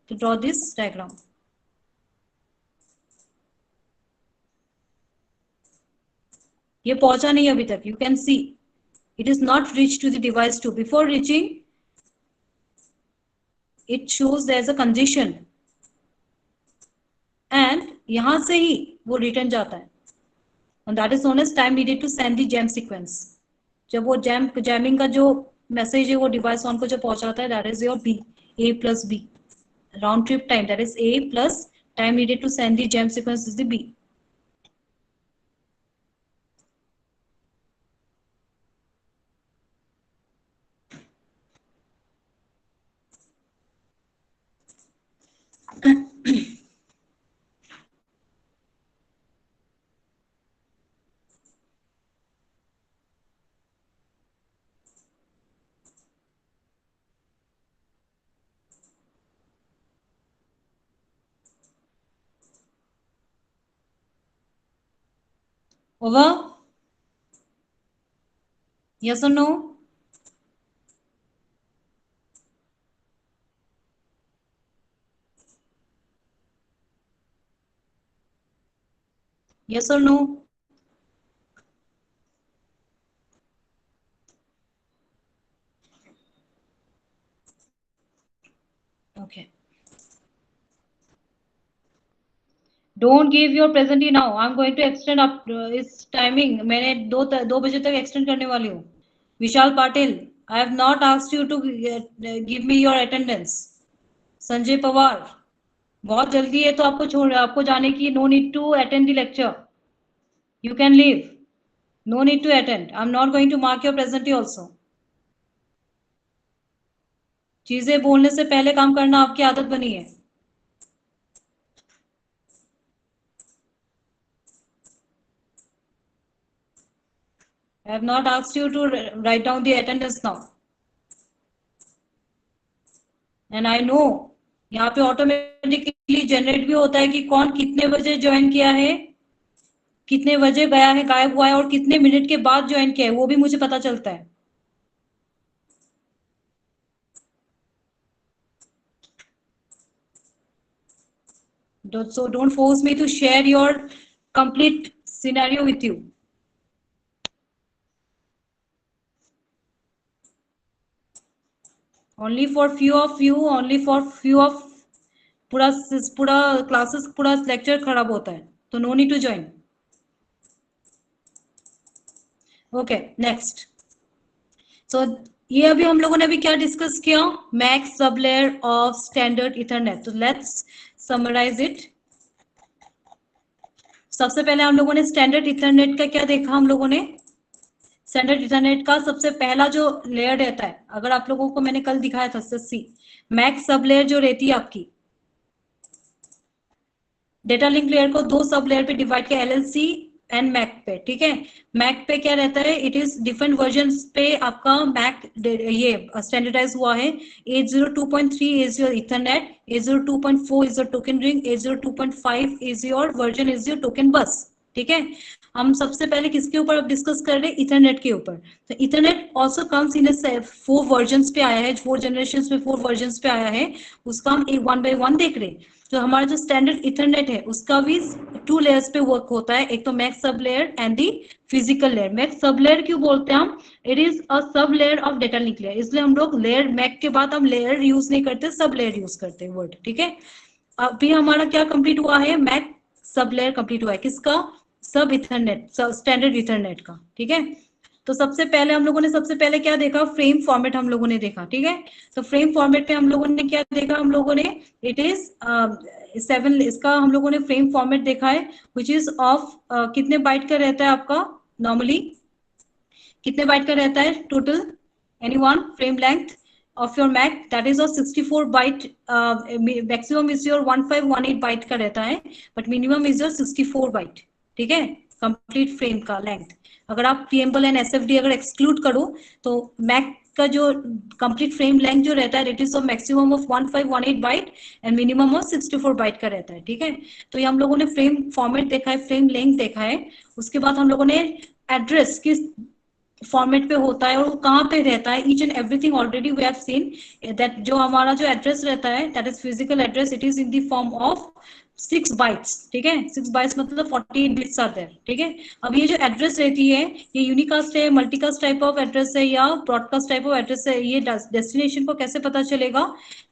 तो ड्रॉ दिस डायग्राम. ये पहुंचा नहीं अभी तक, you can see it is not reach to the device 2. Before reaching it shows there is a congestion and यहाँ से ही वो return जाता है, and that is known as time needed to send the gem sequence. जब वो jamming का जो message है वो डिवाइस 1 को जब पहुंचाता है, that is your B, A plus B. Round trip time, that is A plus time needed to send the gem sequence is the B. Over? Yes or no? Yes or no? Okay. Don't give your presently now. I'm going to extend up its timing. मैंने 2 बजे तक extend करने वाली हूँ. विशाल Patil, I have not asked you to give me your attendance. Sanjay Pawar, बहुत जल्दी है तो आपको जाने की, no need to attend the lecture. You can leave. No need to attend. I'm not going to mark your presently also. चीजें बोलने से पहले काम करना आपकी आदत बनी है. I have not asked you to write down the attendance now. And I know यहाँ पे ऑटोमेटिकली जनरेट भी होता है कि कौन कितने बजे ज्वाइन किया है, कितने बजे गया है, गायब हुआ है, और कितने मिनट के बाद ज्वाइन किया है, वो भी मुझे पता चलता है. So don't force me to share your complete scenario with you. Only for few of you, only for few of पूरा क्लासेस पूरा लेक्चर खराब होता है, तो no need to join. Okay, next. So ये अभी हम लोगों ने अभी क्या डिस्कस किया, max sub layer of standard Ethernet. तो लेट्स समराइज इट. सबसे पहले हम लोगों ने स्टैंडर्ड इथरनेट का क्या देखा, हम लोगों ने स्टैंडर्ड इथरनेट का सबसे पहला जो लेयर रहता है, अगर आप लोगों को मैंने कल दिखाया था सी मैक्स सब लेयर जो रहती है आपकी, डेटा लिंक लेयर को दो सब लेयर पे डिवाइड किया, एलएलसी एंड मैक पे. ठीक है, मैक पे क्या रहता है, इट इज डिफरेंट वर्जन्स पे आपका मैक ये स्टैंडर्डाइज हुआ है. 802.3 is your Ethernet, 802.4 is your token ring, 802.5 is your version is your token बस. ठीक है, हम सबसे पहले किसके ऊपर अब डिस्कस कर रहे हैं, इथरनेट के ऊपर. तो Ethernet also comes in 4 versions पे आया है, 4 जनरेशन में 4 वर्जन्स पे आया है, उसका हम एक 1 by 1 देख रहे हैं. तो हमारा जो स्टैंडर्ड इथरनेट है उसका भी 2 लेयर्स पे वर्क होता है, एक तो max sub layer and the physical layer. Max sub layer क्यों बोलते हैं हम, it is a sub layer of data link layer, इसलिए हम लोग लेयर मैक के बाद हम लेयर यूज नहीं करते, सब लेयर यूज करते हैं वर्ड. ठीक है, अभी हमारा क्या कंप्लीट हुआ है, मैक सब लेयर कंप्लीट हुआ है, किसका, सब इथरनेट, स्टैंडर्ड इथरनेट का. ठीक है, तो सबसे पहले हम लोगों ने सबसे पहले क्या देखा, फ्रेम फॉर्मेट हम लोगों ने देखा. ठीक है, तो फ्रेम फॉर्मेट पे हम लोगों ने क्या देखा, हम लोगों ने इट इज 7, इसका हम लोगों ने फ्रेम फॉर्मेट देखा है, विच इज ऑफ कितने बाइट का रहता है आपका, नॉर्मली कितने बाइट का रहता है total, anyone, frame length of your Mac, that is a 64 byte, maximum is your 1518 byte का रहता है, but minimum is your 64 byte. ठीक है, complete frame का लेंथ. अगर आप preamble and SFD अगर exclude करो तो Mac का जो complete frame length जो रहता है, it is a maximum of 1518 byte and minimum of 64 byte का रहता है. ठीक है, तो ये हम लोगों ने frame format देखा है, frame length देखा है. उसके बाद हम लोगों ने एड्रेस किस फॉर्मेट पे होता है और वो कहाँ पे रहता है, each and everything already we have seen that. जो हमारा जो एड्रेस रहता है, that is physical address, it is in the form of 6 bytes. ठीक है, 6 बाइट्स मतलब 48 बिट्स आर देयर. ठीक है, अब ये जो एड्रेस रहती है, ये यूनिकास्ट है, मल्टीकास्ट टाइप ऑफ एड्रेस है या ब्रॉडकास्ट टाइप ऑफ एड्रेस है, ये डेस्टिनेशन को कैसे पता चलेगा,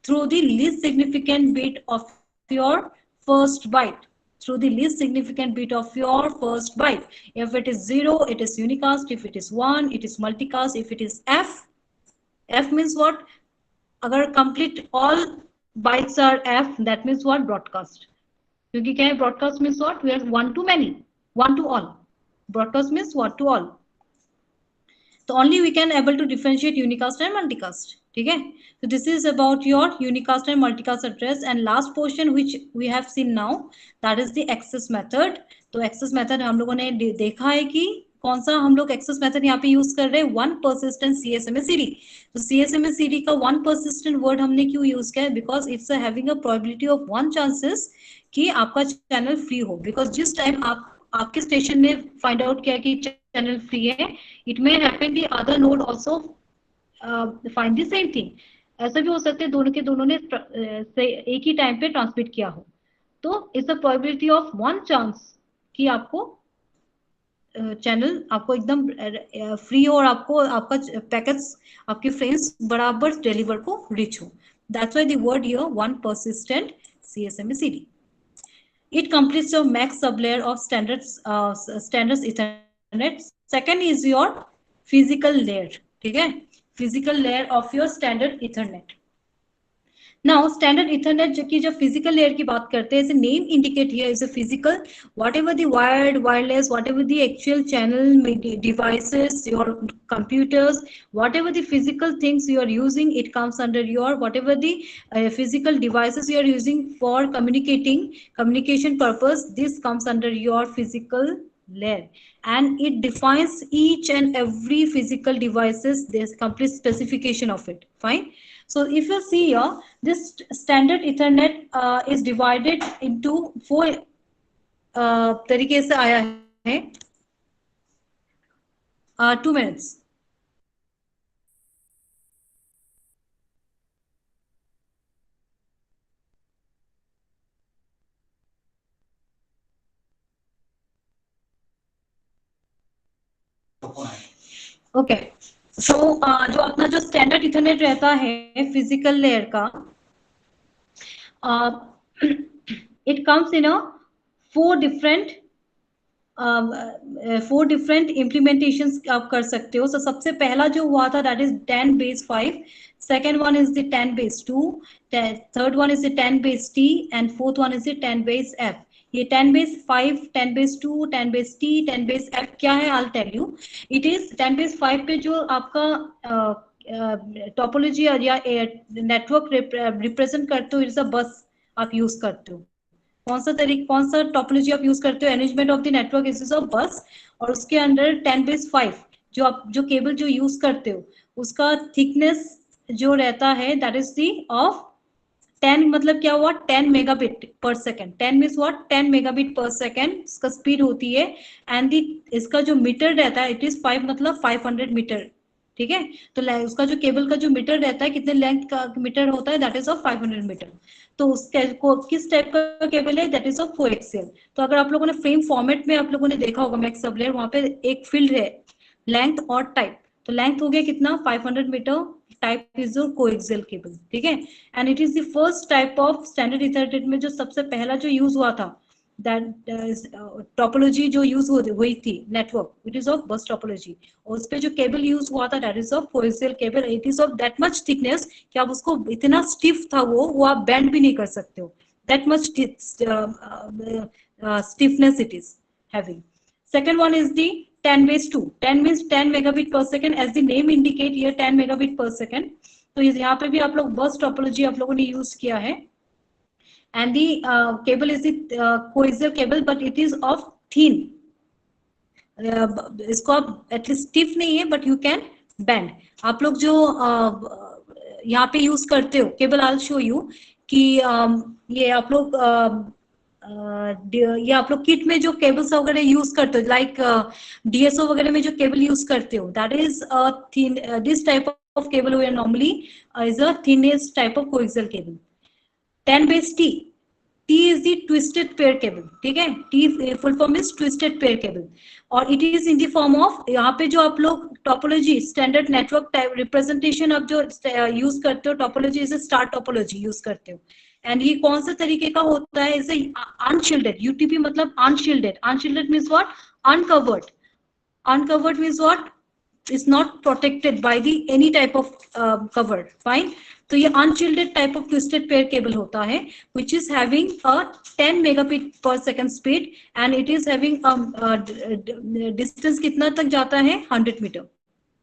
through the least significant bit of your first byte, through the least significant bit of your first byte. If it is 0, it is unicast. If it is 1, it is multicast. If it is F, F means what? अगर complete all bytes are F, that means what? Broadcast. क्योंकि क्या है, broadcast means what? We are one to many, one to all. Broadcast means what to all. So only we can able to differentiate unicast and multicast. ठीक है, so this is about your unicast and multicast address. And last portion which we have seen now, that is the access method. तो access method हम लोगों ने देखा है कि कौन सा हम लोग एक्सेस मेथड यहाँ पे यूज कर रहे हैं, वन परसिस्टेंट CSMA-CD. तो CSMA-CD का वन परसिस्टेंट वर्ड हमने क्यों यूज किया है, because it's having a probability of 1 chances कि आपका चैनल फ्री हो. बिकॉज जिस टाइम आपके स्टेशन ने फाइंड आउट किया कि चैनल फ्री है, it may happen the other node also find the same thing. ऐसा भी हो सकता है दोनों के दोनों ने एक ही टाइम पे ट्रांसमिट किया हो. तो it's a probability of 1 chance कि आपको चैनल आपको एकदम फ्री हो और आपको आपका पैकेट्स आपके फ्रेम्स बराबर डिलीवर को रीच हो. That's why the word here one persistent CSMA-CD. It completes your max sublayer of standards Ethernet. Second is your physical layer. ठीक है, physical layer of your standard Ethernet. Now standard Ethernet की जो physical layer की बात करते हैं, name indicate here is a physical, whatever the wired, wireless, whatever the actual channel devices, your computers, whatever the physical things you are using, it comes under your, whatever the physical devices you are using for communication purpose, this comes under your physical layer, and it defines each and every physical devices. There's complete specification of it. Fine. So if you see here, this standard Ethernet is divided into 4 तरीके से आया है. 2 minutes. Okay. सो जो अपना जो standard Ethernet रहता है physical layer का, it comes in a 4 different implementations आप कर सकते हो. So, सबसे पहला जो हुआ था that is 10 base 5, second one is the 10 base 2, third one is the 10 base T, and fourth one is the 10 base F. ये 10 base 5, 10 base 2, 10 base T, 10 base F क्या है? I'll tell you. It is 10 base 5 पे जो आपका topology या network represent करते हो, it's a बस आप यूज करते हो. कौन सा टोपोलॉजी आप यूज करते हो? Arrangement of the network is of बस. और उसके अंडर 10 base 5 जो केबल जो यूज करते हो उसका थिकनेस जो रहता है दैट इज दी ऑफ 10. मतलब क्या हुआ? 10 megabit per second. 10 means what? 10 megabit per second इसका स्पीड होती है. एंड दी इसका जो मीटर रहता है इट इज 5, मतलब 500 मीटर. ठीक है. तो उसका जो केबल का जो मीटर रहता है, कितने लेंथ का मीटर होता है, दैट इज ऑफ 500 मीटर. तो उसके किस टाइप का केबल है? That is of coaxial. तो अगर आप लोगों ने फ्रेम फॉर्मेट में आप लोगों ने देखा होगा मैक्स सबलेयर, वहां पे एक फील्ड है लेंथ और टाइप. तो लेंथ हो गया कितना? 500 meter. Type is your coaxial cable. ठीक है. And it is the first type of standard Ethernet में जो सबसे पहला जो यूज हुआ था, दैट टोपोलॉजी जो यूज हुई थी नेटवर्क, इट इज ऑफ बस टोपोलॉजी. और उस पे जो केबल यूज हुआ था that is of coaxial cable. It is of that much thickness कि आप उसको, इतना स्टिफ था वो आप बेंड भी नहीं कर सकते हो. That much stiffness it is having. Second one is the 10 base 2. 10 means 10 megabit per second, as the name indicate here 10 megabit per second. तो यहाँ पे भी आप लोग बस टोपोलॉजी आप लोगों ने यूज किया है. And the cable is the coaxial cable but it is of thin. इसको आप एटलीस्ट स्टिफ नहीं है बट यू कैन बेंड. आप लोग जो यहाँ पे यूज करते हो cable, I will show you कि ये आप लोग ये आप लोग किट में जो केबल्स वगैरह यूज करते हो, लाइक डीएसओ वगैरह में जो केबल यूज करते हो, that is thin. This type of cable we are normally is a thinnest type of coaxial cable. 10 base T. T is the twisted pair cable. ठीक है. T full form is twisted pair cable. और it is in the form of, यहाँ पे जो आप लोग topology standard network type representation आप जो यूज करते हो टोपोलॉजी इसे स्टार टोपोलॉजी यूज करते हो. एंड ये कौन सा तरीके का होता है? इसे अनशील्डेड. यूटीपी मतलब unshielded. Unshielded means what? Uncovered. Uncovered means what? Is not protected by the any type of cover. Fine. तो ये unshielded type of twisted pair cable होता है, which is having a 10 megabit per second speed and it is having distance कितना तक जाता है? 100 meter.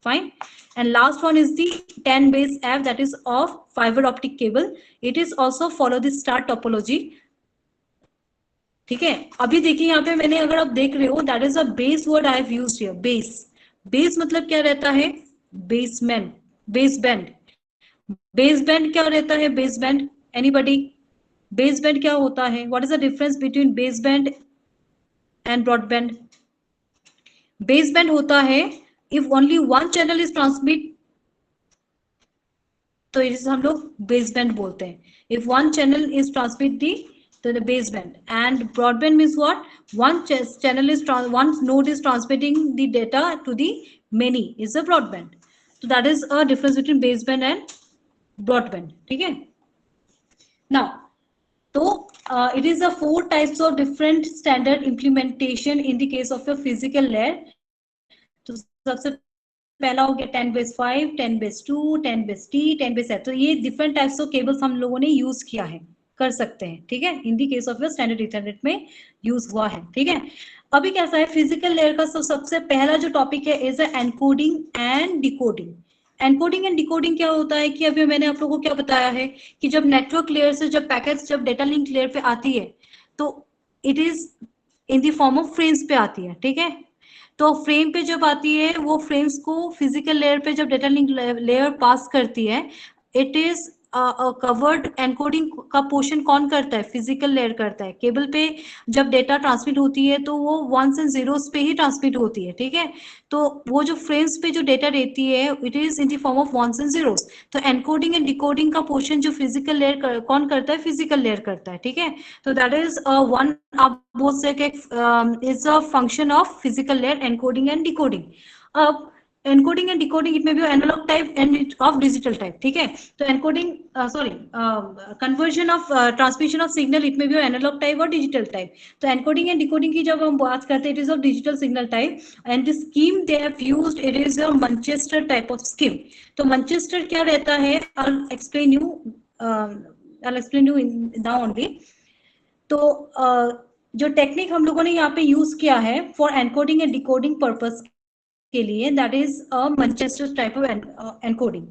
Fine. And last one is the 10 base F, that is of fiber optic cable. It is also follow the star topology. ठीक है. अभी देखिए यहाँ पे मैंने, अगर आप देख रहे हो, that is a base word I have used here. Base. Base मतलब क्या रहता है? Basement. Base band. Base band क्या रहता है? Base band. Anybody? Base band क्या होता है? What is the difference between base band and broadband? Base band होता है if only one channel is transmit, तो इसे हम लोग बेस बैंड बोलते हैं. If one channel is transmit the to the baseband. And broadband means what? One channel is one node is transmitting the data to the many is a broadband. So that is a difference between baseband and broadband. ठीक है. Now, so it is a 4 types of different standard implementation in the case of a physical layer. तो सबसे पहला हो गया 10 base 5, 10 base 2, 10 base T, 10 base F. तो ये different types of cables हम लोगों ने यूज किया है, कर सकते हैं. ठीक है. In the case of standard Ethernet में यूज हुआ है. ठीक है. अभी कैसा है फिजिकल लेयर का? सबसे पहला जो टॉपिक है is encoding and decoding. Encoding and decoding क्या होता है कि अभी मैंने आप लोगों को क्या बताया है कि जब नेटवर्क लेयर से जब पैकेट्स जब डेटा लिंक लेयर पे आती है तो it is in the form of frames पे आती है, ठीक है। तो फ्रेम पे जब आती है, वो फ्रेम्स को फिजिकल लेयर पे जब डेटा लिंक लेयर पास करती है, इट इज कवर्ड एनकोडिंग का पोर्शन कौन करता है? फिजिकल लेयर करता है। केबल पे जब डेटा ट्रांसमिट होती है तो वो वंस एंड जीरोस पे ही ट्रांसमिट होती है, ठीक है। तो वो जो फ्रेम्स पे जो डेटा रहती है, it is in the form of ones and zeros. तो एनकोडिंग एंड डिकोडिंग का पोर्शन जो फिजिकल लेयर कौन करता है? फिजिकल लेयर करता है, ठीक है। तो दैट इज वन, आप बोल सके is a function of physical layer, encoding and decoding. अब encoding and decoding, it may be analog type and of digital type, ठीक है। तो encoding sorry conversion of transmission of signal, it may be analog type और digital type. तो encoding and decoding की जब हम बात करते हैं, it is of digital signal type and the scheme they have used, it is a Manchester type of scheme. तो Manchester क्या रहता है? I'll explain you now only. तो जो टेक्निक हम लोगों ने यहाँ पे यूज किया है for encoding and decoding purpose के लिए, that is a Manchester type of encoding.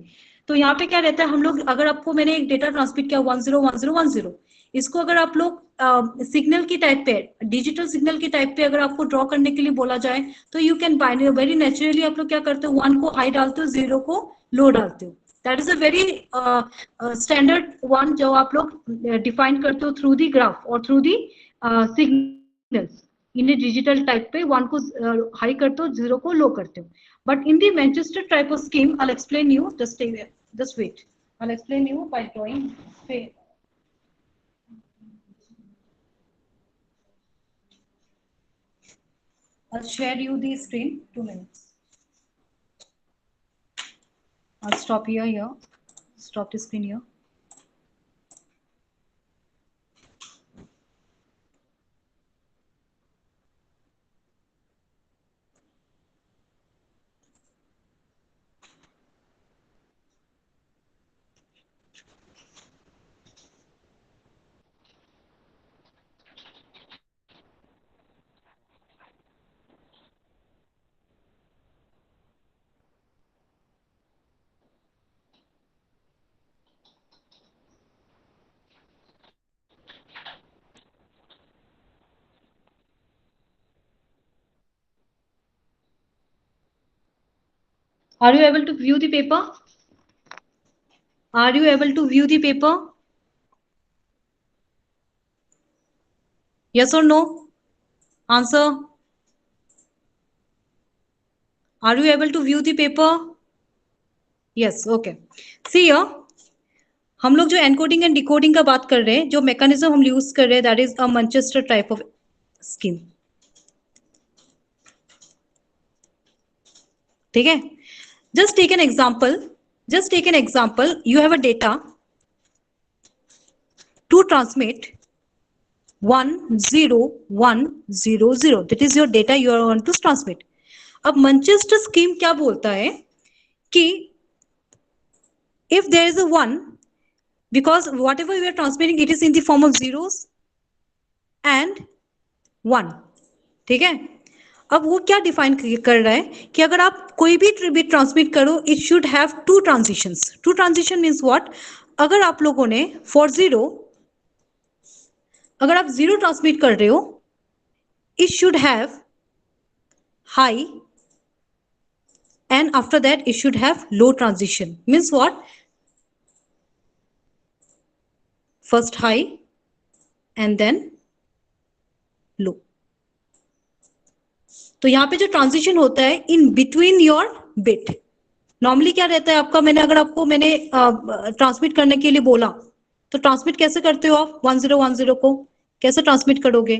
तो यहाँ पे क्या रहता है, हम लोग अगर आपको मैंने एक डेटा ट्रांसमिट किया 101010, इसको अगर आप लोग सिग्नल की टाइप पे, डिजिटल सिग्नल की टाइप पे अगर आपको ड्रॉ करने के लिए बोला जाए, तो you can binary, very naturally आप लोग क्या करते हो, 1 को हाई डालते हो, 0 को लो डालते हो। That is a very standard one जो आप लोग डिफाइन करते हो थ्रू दी ग्राफ और through the signals. In digital type पे 1 को हाई करते हो, 0 को लो करते हो। But in the Manchester type of scheme, I explain you, just wait, I'll explain you by drawing. I'll share you the screen, 2 minutes. I'll stop here, stop the screen here. Are you able to view the paper? Are you able to view the paper? Yes or no? Answer. Are you able to view the paper? Yes, okay. See here, हम लोग जो encoding and decoding का बात कर रहे हैं, जो mechanism हम यूज कर रहे हैं, that is a Manchester type of scheme, ठीक है। Just take an example. You have a data to transmit 10100. That is your data you want to transmit. अब मैनचेस्टर स्कीम क्या बोलता है कि if there is a 1, because whatever we are transmitting, it is in the form of zeros and 1, ठीक है। अब वो क्या डिफाइन कर रहा है कि अगर आप कोई भी बिट ट्रांसमिट करो, it should have 2 transitions. 2 transition means what? अगर आप लोगों ने फॉर 0, अगर आप 0 ट्रांसमिट कर रहे हो, it should have high and after that it should have low transition. Means what? First high and then low. तो यहाँ पे जो ट्रांजिशन होता है in between your bit, normally क्या रहता है आपका, अगर आपको मैंने ट्रांसमिट करने के लिए बोला, तो ट्रांसमिट कैसे करते हो आप? 1010 को कैसे ट्रांसमिट करोगे?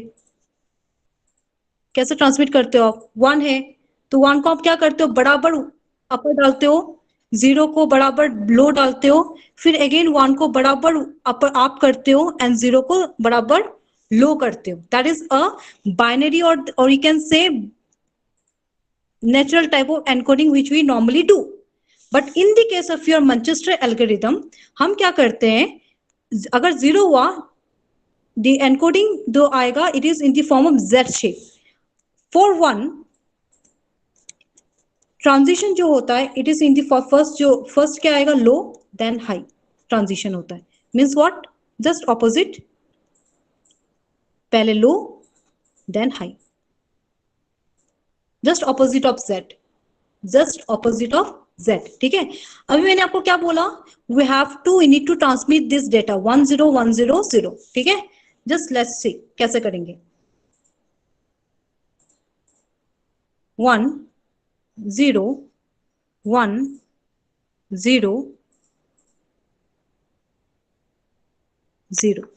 कैसे ट्रांसमिट करते हो आप? 1 है तो 1 को आप क्या करते हो? बराबर अपर डालते हो, 0 को बराबर लो डालते हो, फिर अगेन 1 को बराबर अपर अप करते हो एंड 0 को बराबर लो करते हो। दैट इज अ बाइनरी और you can say natural type of encoding which we normally do. But in the case of your Manchester algorithm, हम क्या करते हैं, अगर 0 हुआ, the encoding जो आएगा, it is in the form of Z shape. For 1, transition जो होता है, it is in the first क्या आएगा? Low, then high transition होता है। Means what? Just opposite, पहले low then high. Just opposite of Z. Just opposite of Z. ठीक है, अभी मैंने आपको क्या बोला, we have to, we need to transmit this data 1 0 1 0 0. ठीक है, just let's see कैसे करेंगे. 1 0 1 0 0.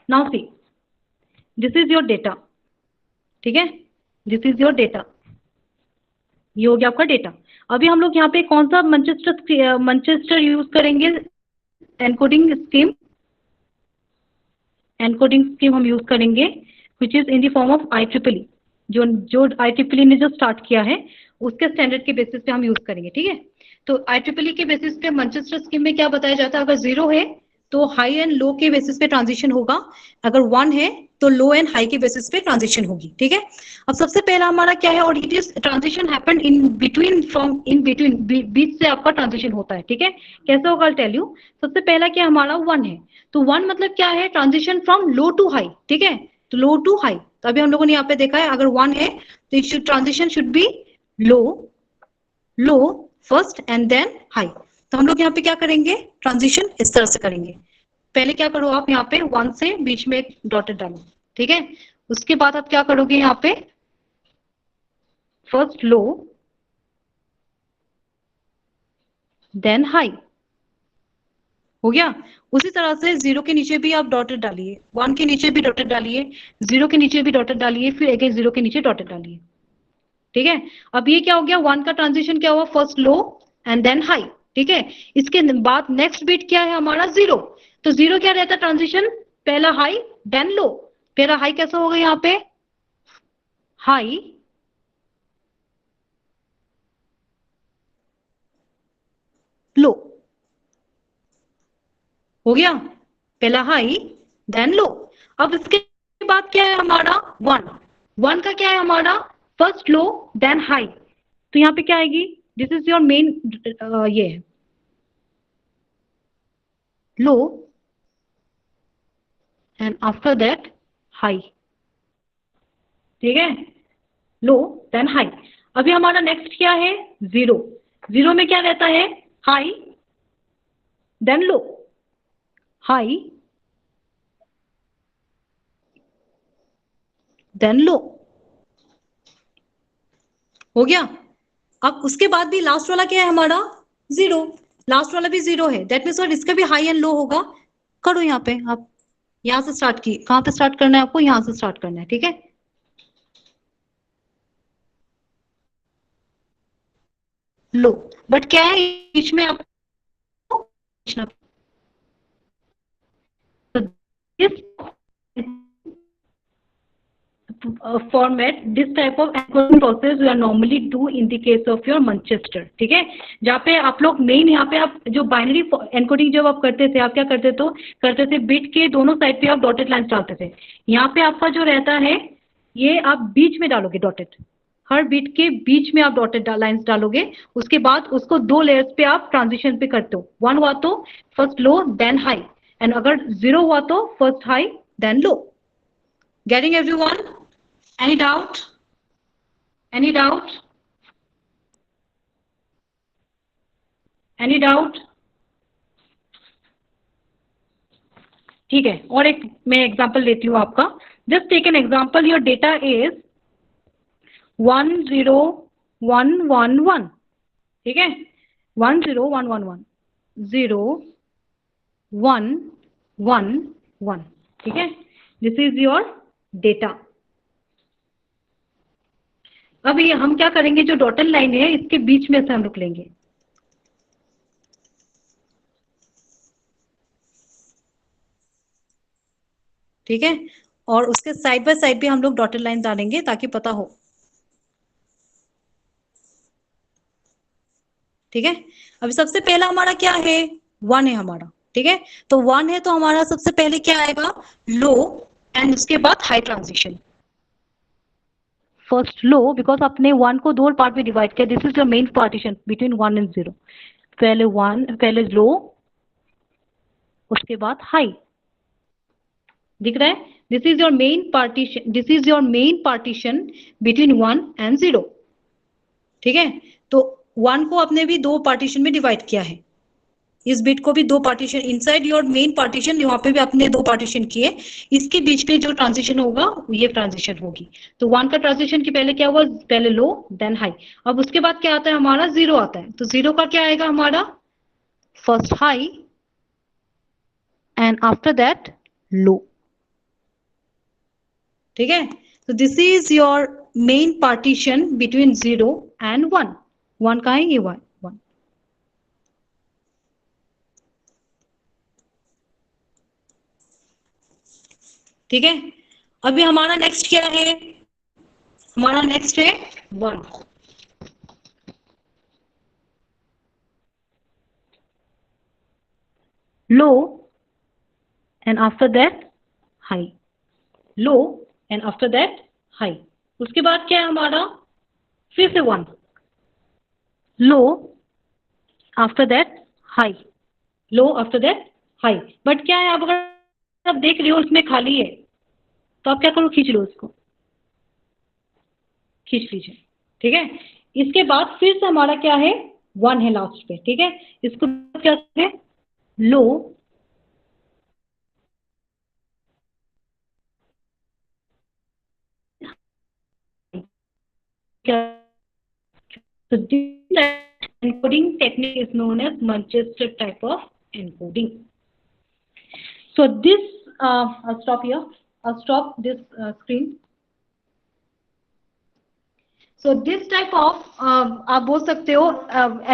Now see, this is your data. ठीक है, this is your data. ये हो गया आपका डेटा. अभी हम लोग यहाँ पे कौन सा मैनचेस्टर यूज करेंगे एनकोडिंग स्कीम. एनकोडिंग स्कीम हम यूज करेंगे which is in the form of IEEE. जो IEEE ने जो स्टार्ट किया है उसके स्टैंडर्ड के बेसिस पे हम यूज करेंगे. ठीक है, तो IEEE के बेसिस पे मैनचेस्टर स्कीम में क्या बताया जाता है, अगर 0 है तो हाई एंड लो के बेसिस पे ट्रांजिशन होगा, अगर 1 है तो लो एंड हाई के बेसिस पे ट्रांजिशन होगी. ठीक है, अब सबसे पहला हमारा क्या है, और it is transition happen in between, from in between, बीच से आपका ट्रांजिशन होता है. ठीक है, कैसे होगा आई टेल यू. सबसे पहला क्या हमारा 1 है, तो 1 मतलब क्या है, transition from low to high. ठीक है, तो लो टू हाई, तो अभी हम लोगों ने यहाँ पे देखा है अगर 1 है तो it should, transition should be low low first and then high. तो हम लोग यहाँ पे क्या करेंगे, ट्रांजिशन इस तरह से करेंगे. पहले क्या करो आप, यहाँ पे 1 से बीच में एक डॉटेड डालो. ठीक है, उसके बाद आप क्या करोगे, यहाँ पे फर्स्ट लो देन हाई. हो गया. उसी तरह से 0 के नीचे भी आप डॉटेड डालिए, 1 के नीचे भी डॉटेड डालिए, 0 के नीचे भी डॉटेड डालिए, फिर अगेन 0 के नीचे डॉटेड डालिए. ठीक है, अब ये क्या हो गया, 1 का ट्रांजिशन क्या हुआ, first low and then high. ठीक है, इसके बाद नेक्स्ट बीट क्या है हमारा 0. तो 0 क्या रहता है ट्रांजिशन, पहला हाई देन लो. पहला हाई कैसा होगा, यहाँ पे हाई लो. हो गया, पहला हाई देन लो. अब इसके बाद क्या है हमारा 1 का क्या है हमारा, फर्स्ट लो देन हाई. तो यहाँ पे क्या आएगी, दिस इज योर मेन, ये है लो एंड आफ्टर दैट हाई. ठीक है, लो देन हाई. अभी हमारा नेक्स्ट क्या है 0. 0 में क्या रहता है, high then low, high then low. हो गया. अब उसके बाद भी लास्ट वाला क्या है हमारा 0. लास्ट वाला भी 0 है, दैट मीन्स और इसका भी हाई एंड लो होगा. करो यहाँ पे, आप यहाँ से स्टार्ट की, कहाँ पे स्टार्ट करना है आपको, यहाँ से स्टार्ट करना है. ठीक है, लो, बट क्या है बीच में आप format, this type of encoding process we are normally do in the case of your Manchester. ठीक है, जहाँ पे आप लोग मेन, यहाँ पे आप जो बाइनरी एनकोडिंग जब आप करते थे, आप क्या करते थे बिट के दोनों साइड पे आप डॉटेड लाइन्स डालते थे. यहाँ पे आपका जो रहता है ये आप बीच में डालोगे डॉटेड, हर बिट के बीच में आप डॉटेड लाइन्स डालोगे. उसके बाद उसको 2 लेयर्स पे आप ट्रांजिशन पे करते हो. 1 हुआ तो first low then high, and अगर 0 हुआ तो first high then low. Getting everyone? Any doubt? Any doubt? Any doubt? ठीक है, और एक मैं एग्जांपल लेती हूँ आपका. Just take an example, your data is 1 0 1 1 1. ठीक है, 1 0 1 1 1 0 1 1 1. ठीक है, दिस इज योर डेटा. अब ये हम क्या करेंगे, जो डॉटेड लाइन है इसके बीच में से हम लोग लेंगे. ठीक है, और उसके साइड बाय साइड भी हम लोग डॉटेड लाइन डालेंगे ताकि पता हो. ठीक है। अभी सबसे पहला हमारा क्या है, 1 है हमारा, ठीक है। तो 1 है तो हमारा सबसे पहले क्या आएगा, लो, एंड उसके बाद high transition. First low, because आपने 1 को 2 पार्ट में डिवाइड किया, this is your main partition between 1 and 0। पहले 1, पहले लो, उसके बाद हाई, दिख रहा है। This is your main partition, this is your main partition between 1 and 0, ठीक है। तो 1 को आपने भी 2 पार्टीशन में डिवाइड किया है, इस बिट को भी 2 partition, inside your main partition वहां पे भी आपने 2 पार्टीशन किए, इसके बीच में जो ट्रांजिशन होगा ये ट्रांजिशन होगी। तो 1 का ट्रांजिशन के पहले क्या हुआ, पहले लो देन हाई। अब उसके बाद क्या आता है हमारा, 0 आता है। तो 0 का क्या आएगा हमारा, first high and after that low, ठीक है। तो this is your main partition between 0 and 1। 1 का है ये 1। ठीक है। अभी हमारा नेक्स्ट क्या है, हमारा नेक्स्ट है 1। Low and after that high, low and after that high. उसके बाद क्या है हमारा, फिर से 1, low after that high, low after that high. But क्या है, आप अगर आप देख रहे हो इसमें खाली है, तो आप क्या करो, खींच लो उसको, खींच लीजिए, ठीक है। इसके बाद फिर से हमारा क्या है, 1 है लास्ट पे, ठीक है। इसको क्या है, लो क्या, so this encoding technique is known as Manchester type of encoding. So this I'll stop here, I'll stop this screen. So this type of आप बोल सकते हो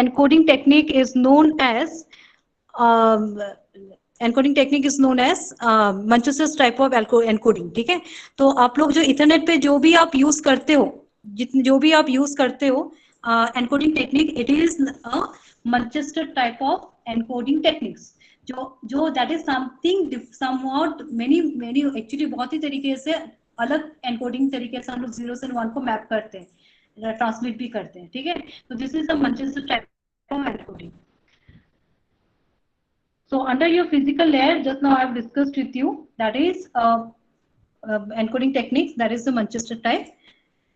encoding technique is known as encoding technique is known as Manchester type of encoding, ठीक है। तो आप लोग जो इथरनेट पे जो भी आप यूज करते हो, जितने जो भी आप यूज करते हो encoding technique, it is Manchester type of encoding techniques, जो that is something somewhat many many actually बहुत ही तरीके से अलग एनकोडिंग तरीके से हम लोग 0 से 1 को मैप करते हैं, ट्रांसमिट भी करते हैं, ठीक है। तो this is the Manchester type of encoding. So under your physical layer, just now I have discussed with you, that is encoding techniques, that is the Manchester type,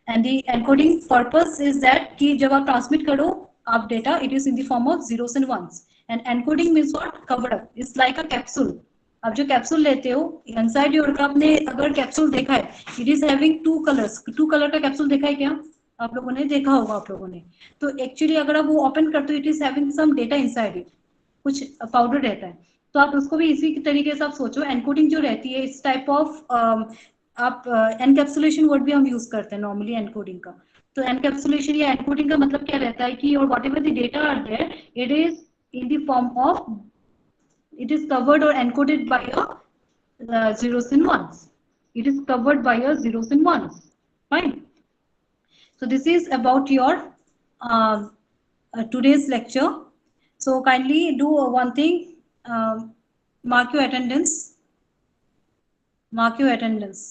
and the encoding purpose is that कि जब आप transmit करो आप data, it is in the form of zeros and ones, and encoding means what, covered up, it's like a capsule। आप जो capsule लेते हो, inside your आपने अगर कैप्सूल देखा है, it is having 2 colors, 2 color का कैप्सूल देखा है क्या, आप लोगों ने देखा होगा आप लोगों ने। तो एक्चुअली अगर आप वो ओपन करते हो, it is having some data inside it, कुछ पाउडर रहता है। तो आप उसको भी इसी तरीके से आप सोचो, एनकोडिंग जो रहती है इस टाइप ऑफ आप एनकैप्सुलेशन वर्ड भी हम यूज करते हैं नॉर्मली एनकोडिंग का। तो एनकैप्सुलेशन या एनकोडिंग का मतलब क्या रहता है कि और whatever the data are there, it is in the form of, it is covered or encoded by a zeros and ones, it is covered by a zeros and ones, fine। So this is about your today's lecture। So kindly do one thing, mark your attendance, mark your attendance।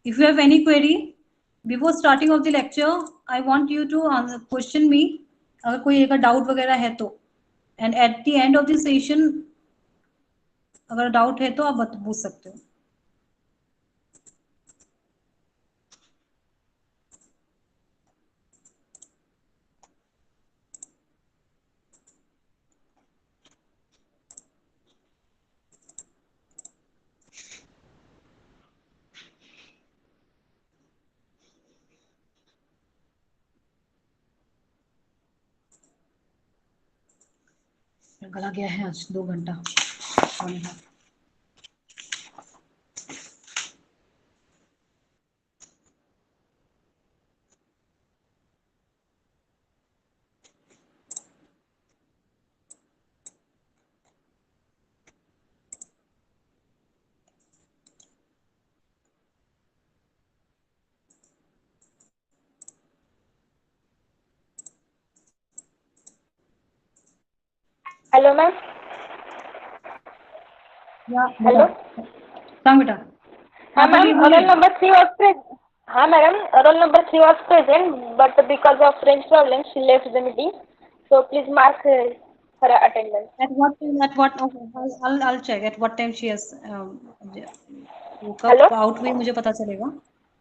If you have any query before starting of the lecture, I want you to question me, अगर कोई अगर doubt वगैरह है तो, and at the end of the session अगर doubt है तो आप पूछ सकते हो। गला गया है आज 2 घंटा। Hello, ma'am. Yeah, Hello. सांग बेटा. हाँ, हाँ, बोलिए, ma'am. बोलिए. Roll number 3 was present. हाँ, madam. Roll number 3 was present, but because of French problem, she left the meeting. So please mark her attendance. At what time? At what? Okay, I'll check. At what time she has वो Hello. कब out हुई मुझे पता चलेगा.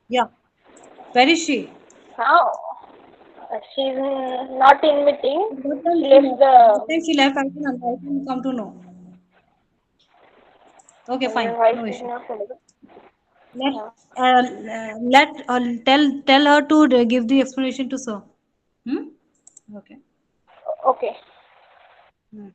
Yeah. Where is she? How? She's not in meeting. What time She she left left? the. What time she left? I can come to know. Okay, fine. Voice No is issue. not audible. Let हाँ. tell her to give the explanation to sir. Hmm? Okay. Okay. Hmm.